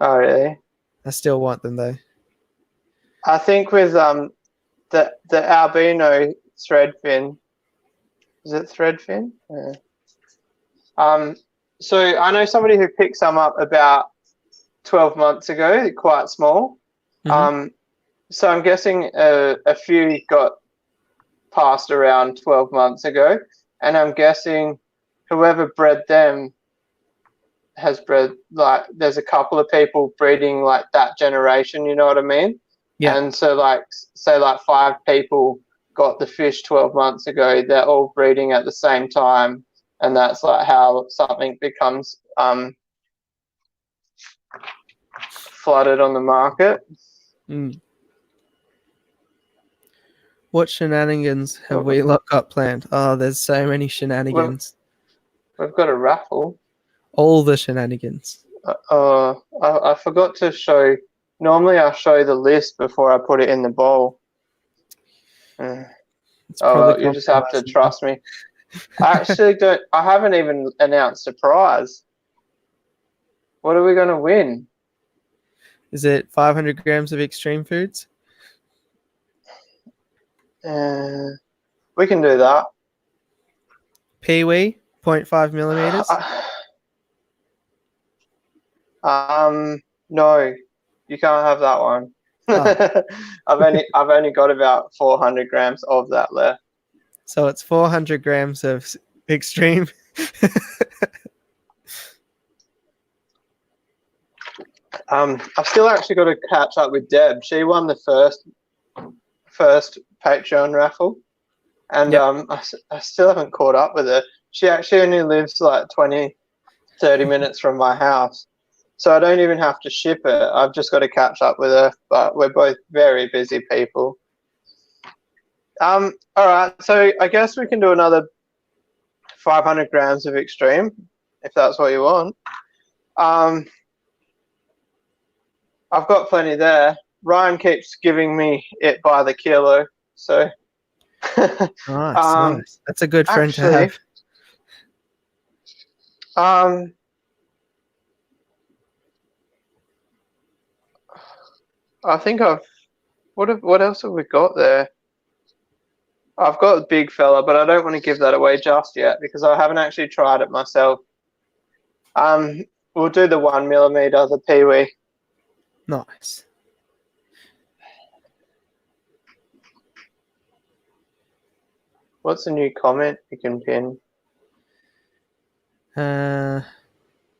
Oh, really? I still want them though. I think with the albino threadfin, is it threadfin? Yeah. So I know somebody who picked some up about 12 months ago, quite small. Mhm. So I'm guessing a few got passed around 12 months ago, and I'm guessing whoever bred them has bred, like, there's a couple of people breeding like that generation, you know what I mean? Yeah. And so like, say like 5 people got the fish 12 months ago, they're all breeding at the same time, and that's like how something becomes flooded on the market. Mm. What shenanigans have we lot got planned? Oh, there's so many shenanigans. We've got a raffle. All the shenanigans. I forgot to show. Normally, I show the list before I put it in the bowl. It's probably You just have to trust me. I actually don't. I haven't even announced a prize. What are we going to win? Is it 500 grams of extreme foods? We can do that. Peewee, 0.5 millimeters. No, you can't have that one. Oh. I've only got about 400 grams of that left. So it's 400 grams of extreme. I've still actually got to catch up with Deb. She won the first Patreon raffle, and Yep. I still haven't caught up with her. She actually only lives like 20, 30 minutes from my house, so I don't even have to ship it. I've just got to catch up with her, but we're both very busy people. All right, so I guess we can do another 500 grams of extreme, if that's what you want. I've got plenty there. Ryan keeps giving me it by the kilo, so Nice. That's a good friend to have. I think what else have we got there? I've got a big fella, but I don't want to give that away just yet because I haven't actually tried it myself. We'll do the 1 millimeter, the peewee. Nice. What's a new comment you can pin?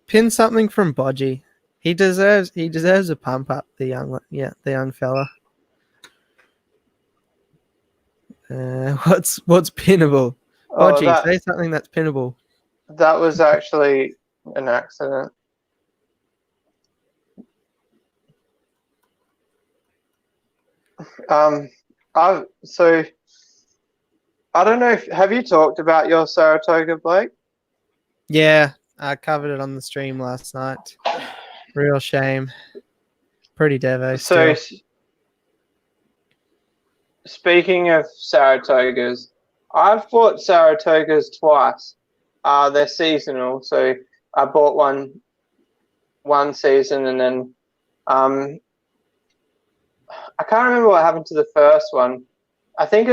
Pin something from Bodgy. He deserves a pump up, the young fella. What's pinnable? Bodgy, say something that's pinnable. That was actually an accident. So I don't know have you talked about your Saratoga, Blake? Yeah, I covered it on the stream last night. Real shame. Pretty devo still. So speaking of Saratogas, I've bought Saratogas twice. They're seasonal, so I bought one season, and then I can't remember what happened to the first one. I think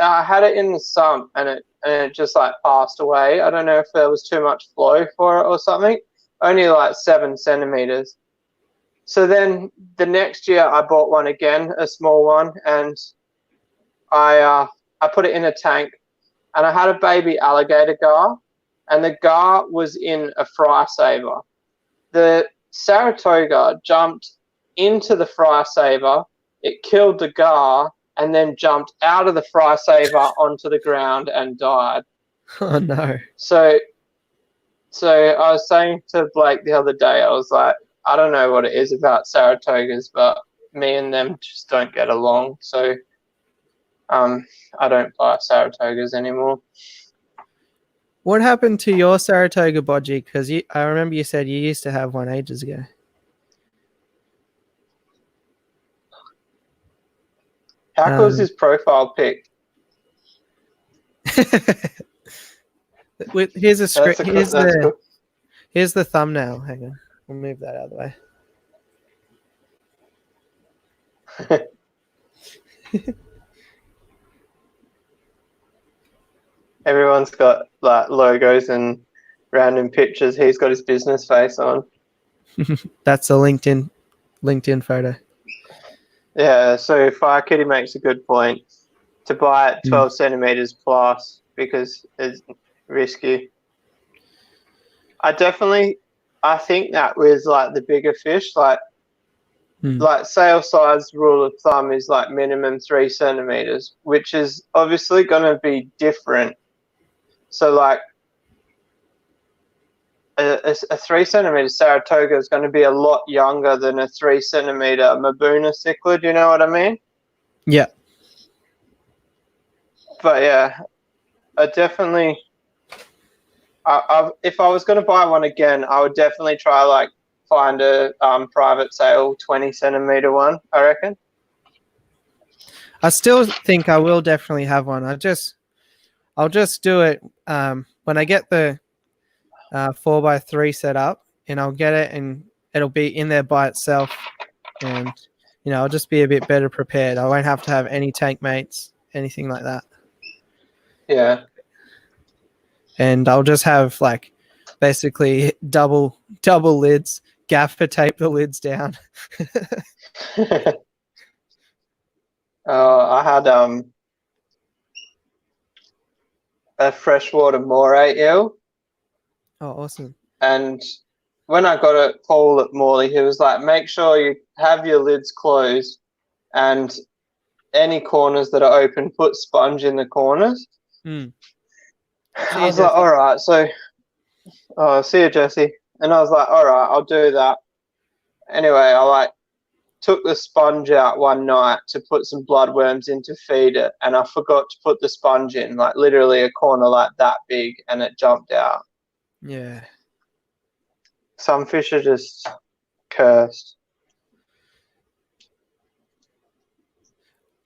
I had it in the sump and it just like passed away. I don't know if there was too much flow for it or something. Only like 7 centimeters. So then the next year I bought one again, a small one, and I put it in a tank, and I had a baby alligator gar, and the gar was in a fry saver. The Saratoga jumped into the fry saver, it killed the gar, and then jumped out of the fry saver onto the ground and died. Oh no. So So I was saying to Blake the other day, I was like, I don't know what it is about Saratogas, but me and them just don't get along. So I don't buy Saratogas anymore. What happened to your Saratoga bodgy? Because I remember you said you used to have one ages ago. How cool is his profile pic? Here's a script. That's cool. Here's the thumbnail. Hang on, we'll move that out of the way. Everyone's got like logos and random pictures. He's got his business face on. That's a LinkedIn photo. Yeah, so Fire Kitty makes a good point to buy it 12 centimeters plus because it's risky. I think that with like the bigger fish, like sale size rule of thumb is like minimum 3 centimeters, which is obviously going to be different. So like a 3 centimeter Saratoga is going to be a lot younger than a 3 centimeter Mabuna cichlid. You know what I mean? Yeah. But yeah, I definitely. If I was going to buy one again, I would definitely try like find a private sale 20 centimeter one. I reckon. I still think I will definitely have one. I'll just do it when I get the 4x3 set up, and I'll get it, and it'll be in there by itself, and I'll just be a bit better prepared. I won't have to have any tank mates, anything like that. Yeah. And I'll just have like basically double lids, gaffer tape the lids down. I had a freshwater moray eel. Oh, awesome. And when I got a call at Morley, he was like, make sure you have your lids closed and any corners that are open, put sponge in the corners. I was like, all right. So, see you, Jesse. And I was like, all right, I'll do that. Anyway, I like took the sponge out one night to put some bloodworms in to feed it, and I forgot to put the sponge in, like literally a corner like that big, and it jumped out. Yeah. Some fish are just cursed.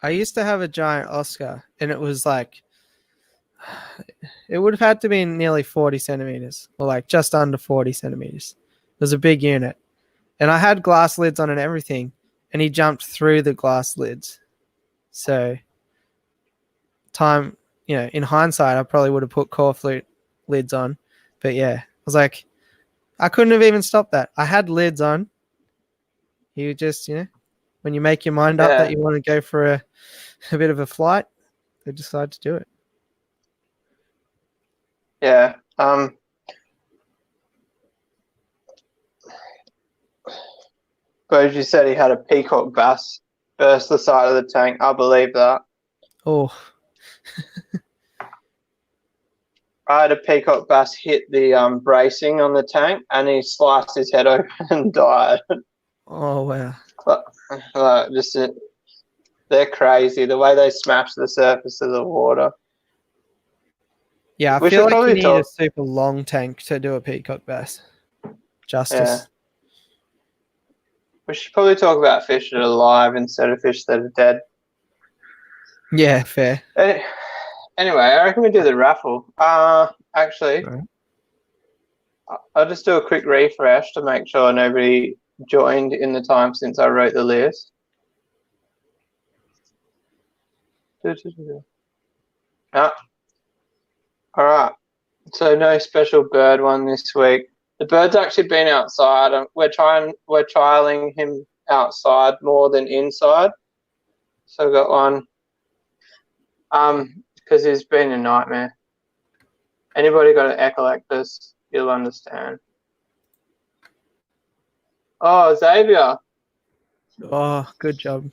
I used to have a giant Oscar, and it was like, it would have had to be nearly 40 centimeters, or like just under 40 centimeters. It was a big unit. And I had glass lids on and everything, and he jumped through the glass lids. So, in hindsight, I probably would have put core flute lids on. But yeah, I was like, I couldn't have even stopped that. I had lids on. You just, when you make your mind up that you want to go for a bit of a flight, they decide to do it. Yeah. Boji said he had a peacock bass burst the side of the tank. I believe that. Oh. I had a peacock bass hit the bracing on the tank, and he sliced his head open and died. Oh, wow. They're crazy, the way they smash the surface of the water. Yeah, I feel like you need a super long tank to do a peacock bass. Justice. Yeah. We should probably talk about fish that are alive instead of fish that are dead. Yeah, fair. Anyway, I reckon we do the raffle. Actually, right. I'll just do a quick refresh to make sure nobody joined in the time since I wrote the list. All right. So no special bird one this week. The bird's actually been outside. We're trialing him outside more than inside. So I got one. Because he's been a nightmare. Anybody got an echolactus, you'll understand. Oh, Xavier. Oh, good job.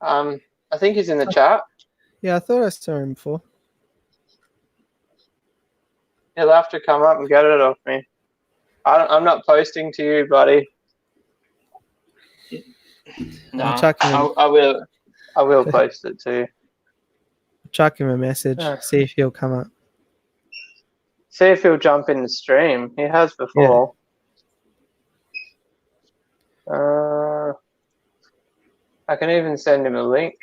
I think he's in the chat. Yeah, I thought I saw him before. He'll have to come up and get it off me. I'm not posting to you, buddy. No, I will. I will post it to you. Chuck him a message. See if he'll come up. See if he'll jump in the stream. He has before. Yeah. I can even send him a link.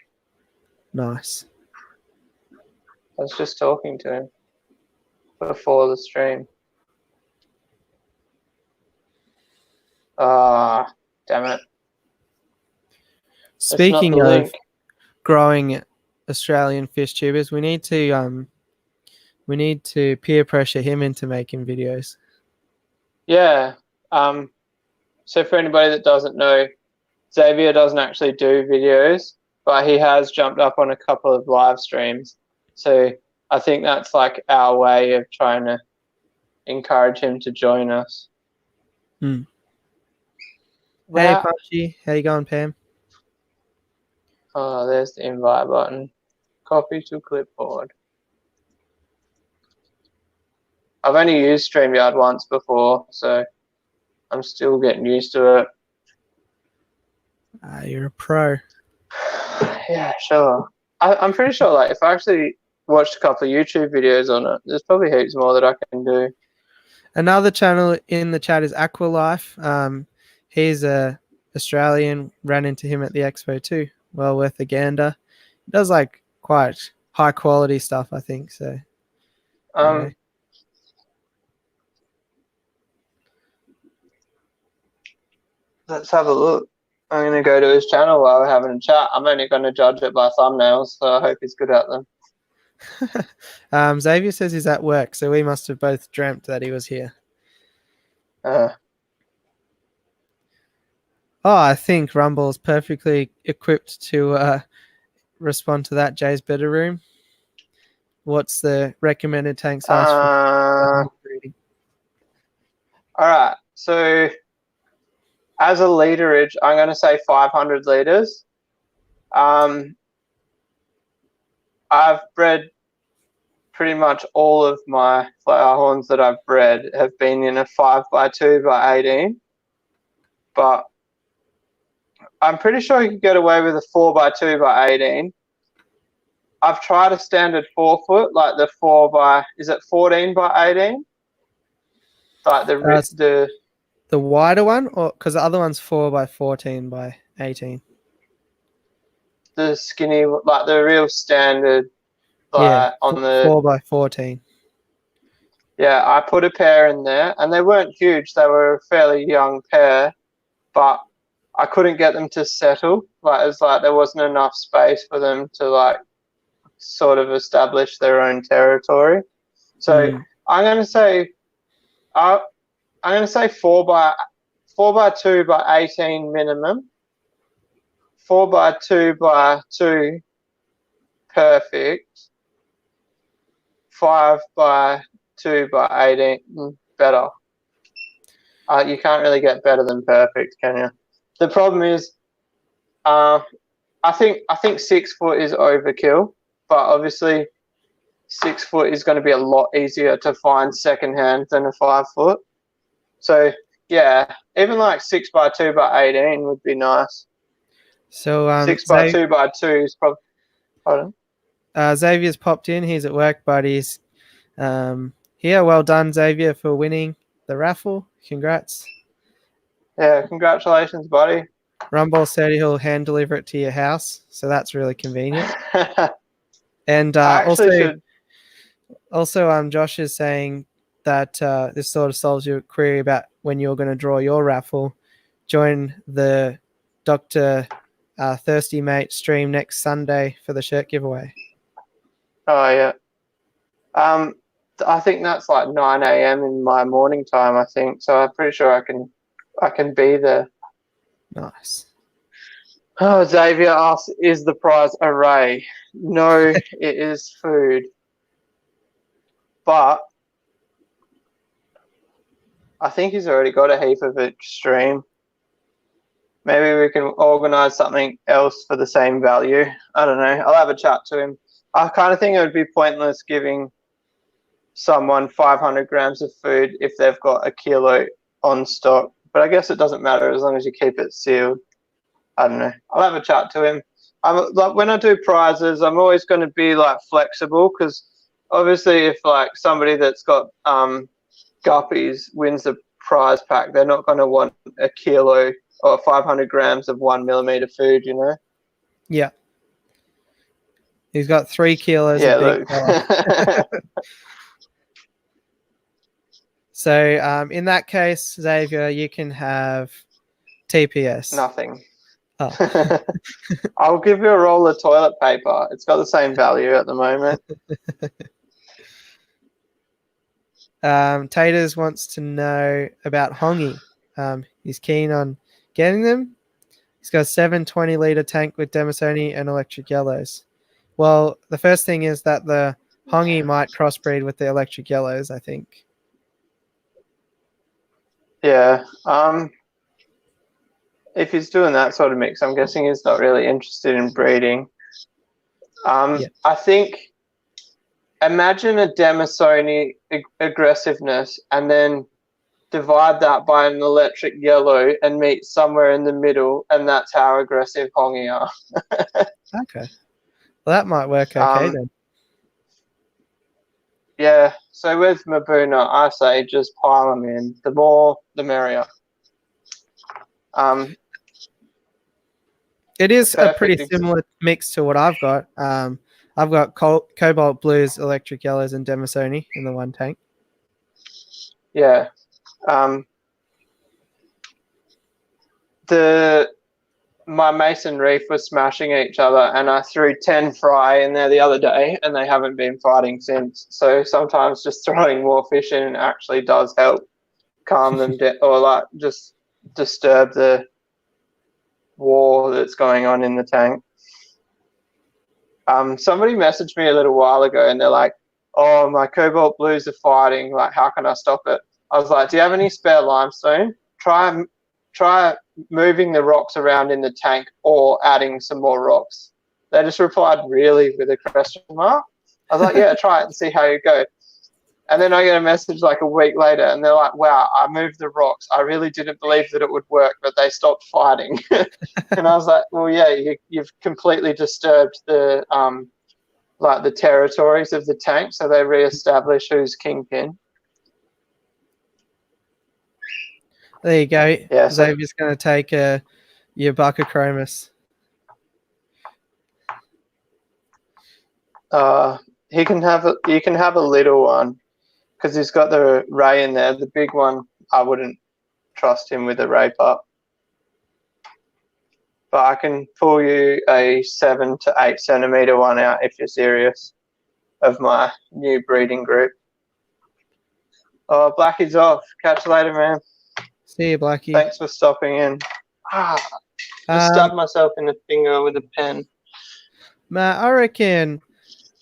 Nice. I was just talking to him before the stream. Ah, damn it. Speaking of growing Australian fish tubers, we need to peer pressure him into making videos. Yeah. So for anybody that doesn't know, Xavier doesn't actually do videos, but he has jumped up on a couple of live streams. So I think that's like our way of trying to encourage him to join us. Hey, Punchy. How you going, Pam? Oh, there's the invite button. Copy to clipboard. I've only used StreamYard once before, so I'm still getting used to it. You're a pro. Yeah, sure. I'm pretty sure, like, if I actually watched a couple of YouTube videos on it, there's probably heaps more that I can do. Another channel in the chat is Aqualife. He's a Australian. Ran into him at the expo too. Well worth a gander. He does like quite high quality stuff, I think. So. Let's have a look. I'm going to go to his channel while we're having a chat. I'm only going to judge it by thumbnails, so I hope he's good at them. Xavier says he's at work, so we must have both dreamt that he was here. I think Rumble is perfectly equipped to respond to that. Jay's better room. What's the recommended tank size for breeding? All right, so as a literage, I'm going to say 500 liters. I've bred pretty much all of my flower horns that I've bred have been in a 5x2x18, but I'm pretty sure you could get away with a 4x2x18. I've tried a standard 4 foot, like the is it 14x18? Like the wider one, or because the other one's 4x14x18. The skinny, like the real standard, like on the 4x14. Yeah, I put a pair in there, and they weren't huge. They were a fairly young pair, but I couldn't get them to settle. Like it was like there wasn't enough space for them to like sort of establish their own territory. So I'm going to say 4x2x18 minimum. 4x2x2 perfect. 5x2x18 better. You can't really get better than perfect, can you? The problem is, I think 6 foot is overkill, but obviously 6 foot is going to be a lot easier to find secondhand than a 5 foot. So yeah, even like 6x2x18 would be nice. So 6x2x2 is probably. Pardon? Xavier's popped in. He's at work, but he's here. Well done, Xavier, for winning the raffle. Congrats. Yeah, congratulations, buddy. Rumble said he'll hand deliver it to your house, so that's really convenient. And also, Josh is saying that this sort of solves your query about when you're going to draw your raffle. Join the Dr. Thirsty Mate stream next Sunday for the shirt giveaway. Oh yeah. I think that's like 9 a.m. in my morning time, I think. So I'm pretty sure I can be there. Nice. Oh, Xavier asks, is the prize array? No, it is food. But I think he's already got a heap of extreme. Maybe we can organise something else for the same value. I don't know. I'll have a chat to him. I kind of think it would be pointless giving someone 500 grams of food if they've got a kilo on stock. But I guess it doesn't matter as long as you keep it sealed. I don't know. I'll have a chat to him. I'm like, when I do prizes, I'm always going to be like flexible, because obviously if like somebody that's got guppies wins the prize pack, they're not going to want a kilo or 500 grams of 1 millimeter food, you know? Yeah. He's got 3 kilos Yeah, of big fella. So in that case, Xavier, you can have TPS. nothing. Oh. I'll give you a roll of toilet paper. It's got the same value at the moment. Taters wants to know about hongi. He's keen on getting them. He's got a 720-litre tank with Demisoni and electric yellows. Well, the first thing is that the hongi might crossbreed with the electric yellows, I think. Yeah. If he's doing that sort of mix, I'm guessing he's not really interested in breeding. Yeah. I think, imagine a Demisoni aggressiveness and then divide that by an electric yellow and meet somewhere in the middle, and that's how aggressive hongi are. Okay. Well, that might work okay then. Yeah, so with Mabuna, I say just pile them in. The more, the merrier. It is a pretty perfect similar mix to what I've got. I've got cobalt blues, electric yellows, and Demisoni in the one tank. Yeah. My Mason Reef was smashing each other, and I threw 10 fry in there the other day, and they haven't been fighting since. So sometimes just throwing more fish in actually does help calm them down, or like just disturb the war that's going on in the tank. Somebody messaged me a little while ago, and they're like, "Oh, my cobalt blues are fighting. Like, how can I stop it?" I was like, "Do you have any spare limestone? Try moving the rocks around in the tank or adding some more rocks." They just replied, "Really?" with a question mark. I was like, "Yeah, try it and see how you go." And then I get a message like a week later, and they're like, "Wow, I moved the rocks. I really didn't believe that it would work, but they stopped fighting." And I was like, "Well, yeah, you've completely disturbed the like the territories of the tank, so they re-establish who's kingpin." There you go. Yeah, so Xavier's going to take your Buccochromis. he can have a you can have a little one, because he's got the ray in there. The big one, I wouldn't trust him with a ray pup. But I can pull you a 7 to 8 centimeter one out if you're serious, of my new breeding group. Oh, Blackie's off. Catch you later, man. See you, Blackie. Thanks for stopping in. Just stabbed myself in the finger with a pen. Matt, I reckon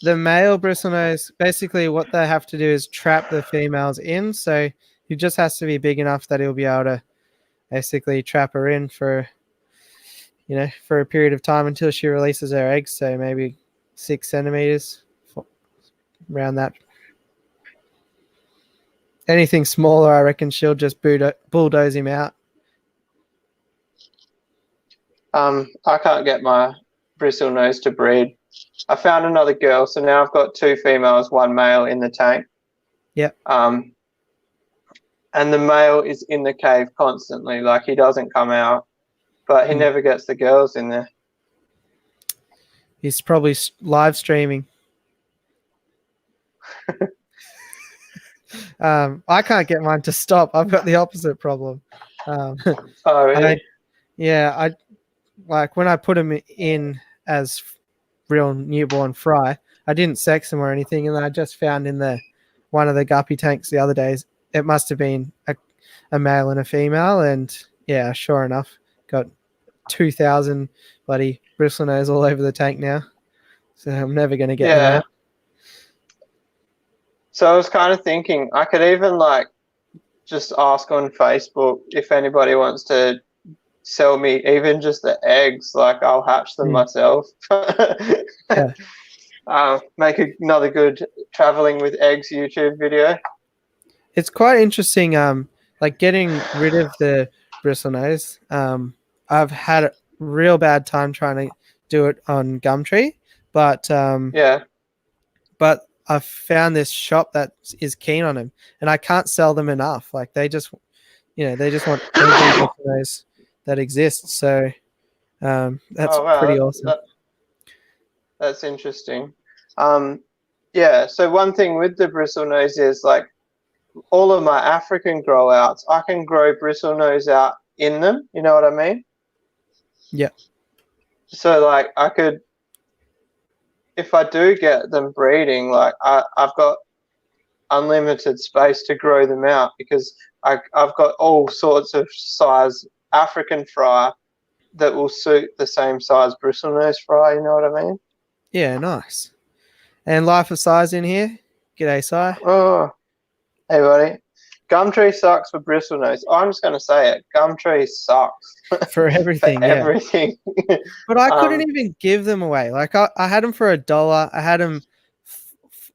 the male bristlenose, basically what they have to do is trap the females in. So he just has to be big enough that he'll be able to basically trap her in for a period of time until she releases her eggs. So maybe 6 centimeters, around that. Anything smaller, I reckon she'll just bulldoze him out. I can't get my bristlenose to breed. I found another girl, so now I've got 2 females, 1 male in the tank. Yep. And the male is in the cave constantly. Like, he doesn't come out, but he never gets the girls in there. He's probably live streaming. I can't get mine to stop. I've got the opposite problem. Oh, really? I like when I put him in as real newborn fry, I didn't sex him or anything, and then I just found in one of the guppy tanks the other days, it must have been a male and a female, and yeah, sure enough, got 2,000 bloody bristlenose all over the tank now. So I'm never going to get them out. So I was kind of thinking I could even like just ask on Facebook if anybody wants to sell me even just the eggs. Like, I'll hatch them myself. Yeah. make another good traveling with eggs YouTube video. It's quite interesting. Like getting rid of the bristle nose. I've had a real bad time trying to do it on Gumtree, but Yeah. I've found this shop that is keen on them, and I can't sell them enough. Like they just want every bristle nose that exists. So that's Oh wow, pretty awesome. that's interesting. Yeah. So one thing with the bristlenose is like all of my African grow outs, I can grow bristlenose out in them. You know what I mean? Yeah. So like I could, if I do get them breeding, like I've got unlimited space to grow them out because I've got all sorts of size African fry that will suit the same size bristlenose fry. You know what I mean? Yeah, nice. And Life of Size in here. G'day, Si. Oh, hey buddy. Gumtree sucks for bristlenose. I'm just gonna say it. Gumtree sucks For for everything, yeah. everything. But I couldn't even give them away. Like I had them for $1. I had them,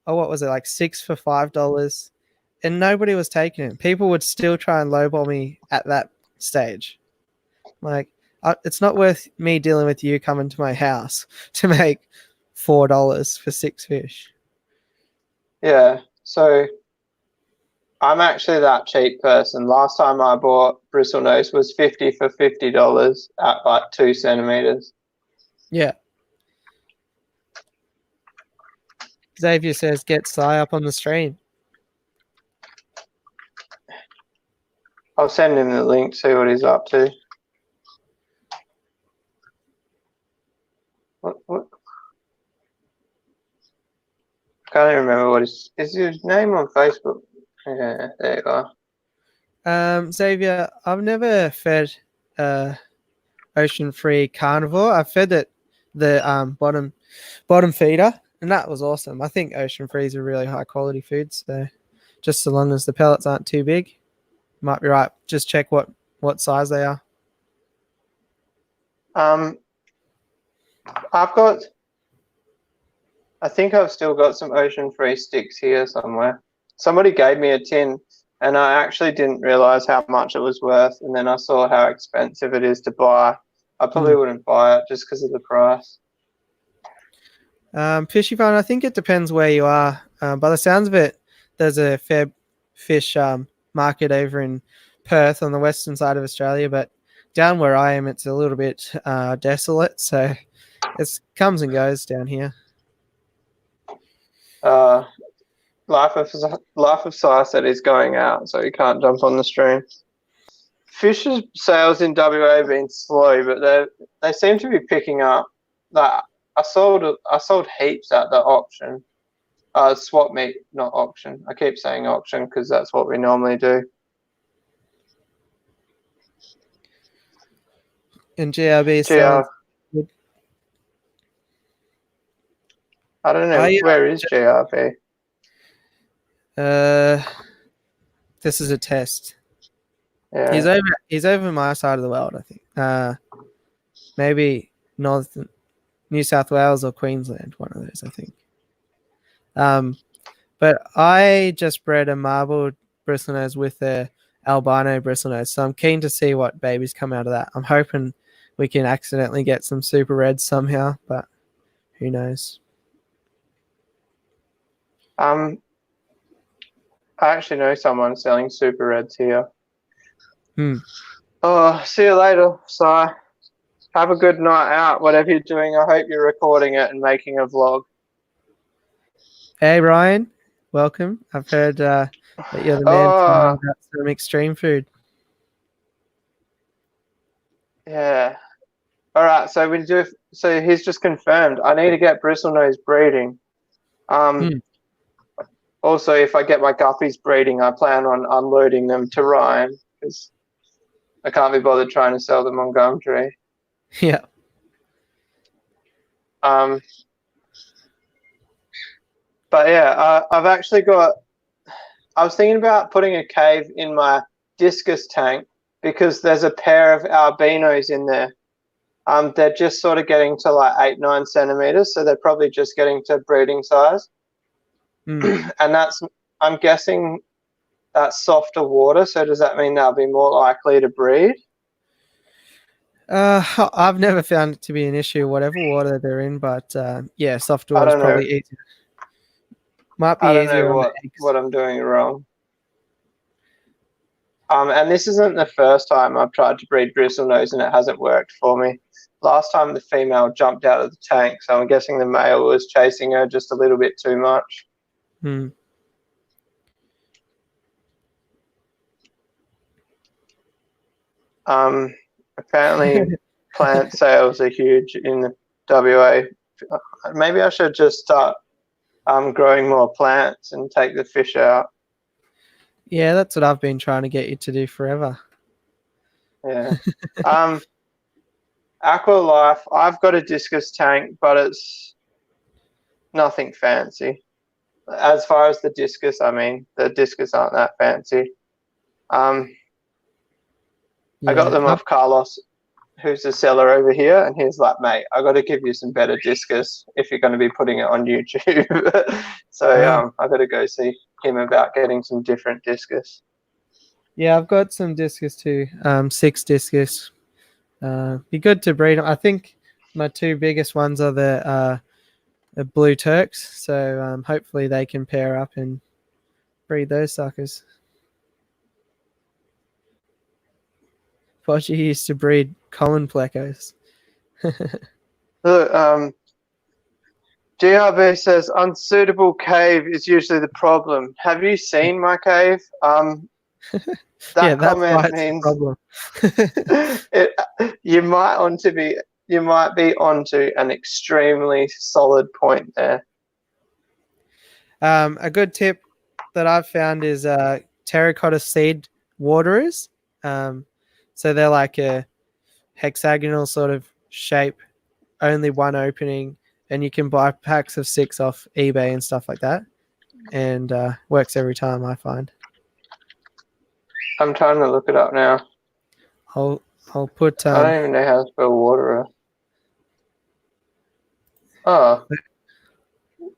what was it, like 6 for $5, and nobody was taking them. People would still try and lowball me at that stage. Like it's not worth me dealing with you coming to my house to make $4 for 6 fish. Yeah. So I'm actually that cheap person. Last time I bought bristlenose was 50 for $50 at like 2 centimeters. Yeah. Xavier says, get Si up on the stream. I'll send him the link, see what he's up to. What? Can't even remember what is his name on Facebook. Yeah, there you go. Xavier, I've never fed ocean-free carnivore. I fed it the bottom feeder, and that was awesome. I think ocean-free is a really high-quality food, so just so long as the pellets aren't too big, might be right. Just check what size they are. I think I've still got some ocean-free sticks here somewhere. Somebody gave me a tin, and I actually didn't realize how much it was worth. And then I saw how expensive it is to buy. I probably wouldn't buy it just because of the price. Fishy fun. I think it depends where you are. By the sounds of it, there's a fair fish market over in Perth on the western side of Australia, but down where I am, it's a little bit desolate. So it comes and goes down here. Life of Sai said he's going out, so he can't jump on the stream. Fish's sales in WA have been slow, but they seem to be picking up. Like I sold heaps at the auction. Swap meet, not auction. I keep saying auction because that's what we normally do. And GRB sounds good. I don't know. Where is GRB? This is a test. Yeah. He's over my side of the world, I think. Maybe New South Wales or Queensland, one of those, I think. But I just bred a marbled bristlenose with a albino bristlenose, so I'm keen to see what babies come out of that. I'm hoping we can accidentally get some super reds somehow, but who knows? I actually know someone selling super reds here. Oh, see you later. So have a good night out, whatever you're doing. I hope you're recording it and making a vlog. Hey, Ryan. Welcome. I've heard that you're the man for some extreme food. Yeah. All right. So So he's just confirmed. I need to get bristlenose breeding. Also, if I get my guppies breeding, I plan on unloading them to Ryan because I can't be bothered trying to sell them on Gumtree. Yeah. But yeah, I've actually got. I was thinking about putting a cave in my discus tank because there's a pair of albinos in there. they're just sort of getting to like 8-9 centimeters, so they're probably just getting to breeding size. Mm. And I'm guessing that's softer water. So does that mean they'll be more likely to breed? I've never found it to be an issue, whatever water they're in, but yeah, soft I water is don't know. probably easier. Might I be don't easier know on the what eggs. I'm doing wrong. And this isn't the first time I've tried to breed bristlenose and it hasn't worked for me. Last time the female jumped out of the tank, so I'm guessing the male was chasing her just a little bit too much. Hmm. Apparently plant sales are huge in the WA. Maybe I should just start growing more plants and take the fish out. Yeah, that's what I've been trying to get you to do forever. Yeah. Aqua Life, I've got a discus tank, but it's nothing fancy. As far as the discus, I mean, the discus aren't that fancy. I got Yeah. them off Carlos, who's the seller over here, and he's like, mate, I got to give you some better discus if you're going to be putting it on YouTube. So I got to go see him about getting some different discus. Yeah, I've got some discus too. 6 discus. Be good to breed them. I think my 2 biggest ones are the blue Turks. So hopefully they can pair up and breed those suckers. Foshy used to breed common plecos. Look, GRB says unsuitable cave is usually the problem. Have you seen my cave? Yeah, That that's why comment it's a means problem. you might be onto an extremely solid point there. A good tip that I've found is terracotta seed waterers. So they're like a hexagonal sort of shape, only one opening, and you can buy packs of 6 off eBay and stuff like that, and works every time, I find. I'm trying to look it up now. I'll put I don't even know how to spell waterer. Oh,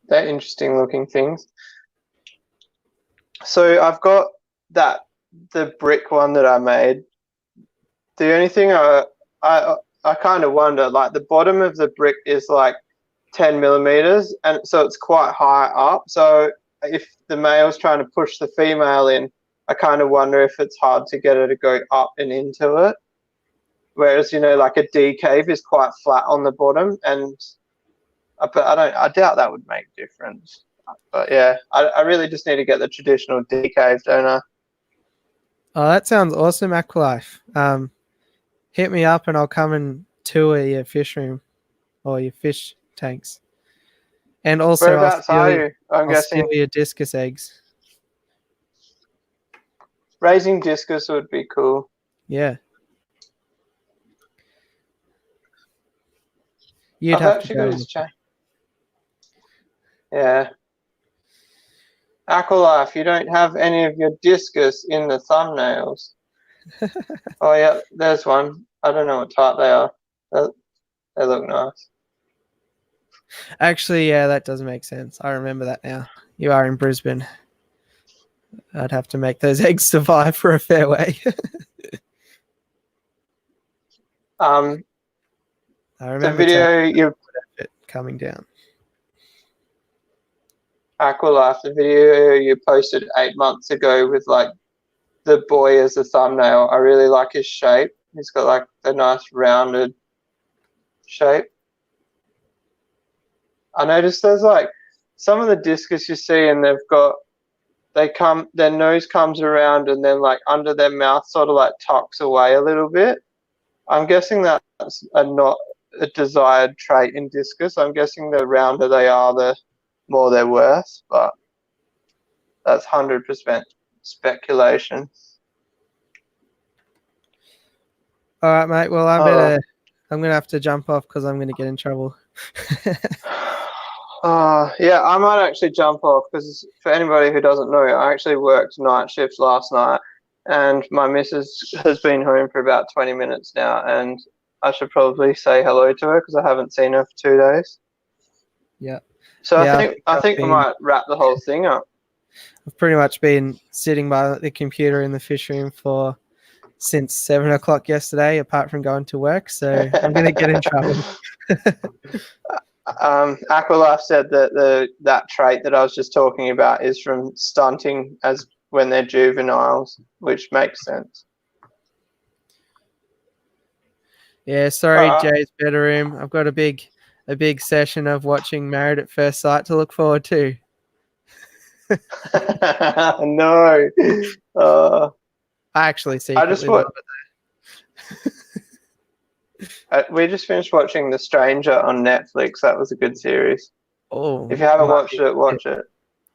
they're interesting looking things. So I've got the brick one that I made. The only thing I kind of wonder, like the bottom of the brick is like 10 millimeters, and so it's quite high up. So if the male's trying to push the female in, I kind of wonder if it's hard to get her to go up and into it. Whereas, like a D cave is quite flat on the bottom, but I doubt that would make a difference. But yeah, I really just need to get the traditional D cave, don't I? Oh, that sounds awesome, Aqualife. Hit me up and I'll come and tour your fish room or your fish tanks. And also, Whereabouts are you? I'm I'll steal guessing your discus eggs. raising discus would be cool. Yeah. You'd I've have to actually go got on his the chat. Yeah. Aqualife, you don't have any of your discus in the thumbnails. Oh yeah, there's one. I don't know what type they are. They look nice. Actually, yeah, that does make sense. I remember that now. You are in Brisbane. I'd have to make those eggs survive for a fair way. I The remember video you coming down. Aqualife, the video you posted 8 months ago with like the boy as a thumbnail. I really like his shape. He's got like a nice rounded shape. I noticed there's like some of the discus you see, and their nose comes around and then like under their mouth sort of like tucks away a little bit. I'm guessing that's not a desired trait in discus. I'm guessing the rounder they are, the more they're worth, but that's 100% speculation. All right, mate. Well, I'm going to have to jump off because I'm going to get in trouble. Yeah, I might actually jump off because for anybody who doesn't know, I actually worked night shifts last night, and my missus has been home for about 20 minutes now, and I should probably say hello to her because I haven't seen her for 2 days. Yeah. So Yeah, I think I might wrap the whole thing up. I've pretty much been sitting by the computer in the fish room since 7 o'clock yesterday, apart from going to work. So I'm going to get in trouble. Aqualife said that that trait that I was just talking about is from stunting as when they're juveniles, which makes sense. Yeah, sorry, Jay's bedroom. I've got a big session of watching Married at First Sight to look forward to. No. I actually secretly love it. We just finished watching The Stranger on Netflix. That was a good series. Oh, if you haven't watched it, watch it.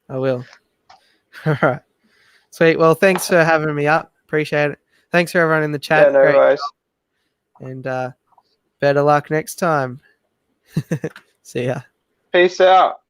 I will. All right. Sweet. Well, thanks for having me up. Appreciate it. Thanks for everyone in the chat. Yeah, no worries. And better luck next time. See ya. Peace out.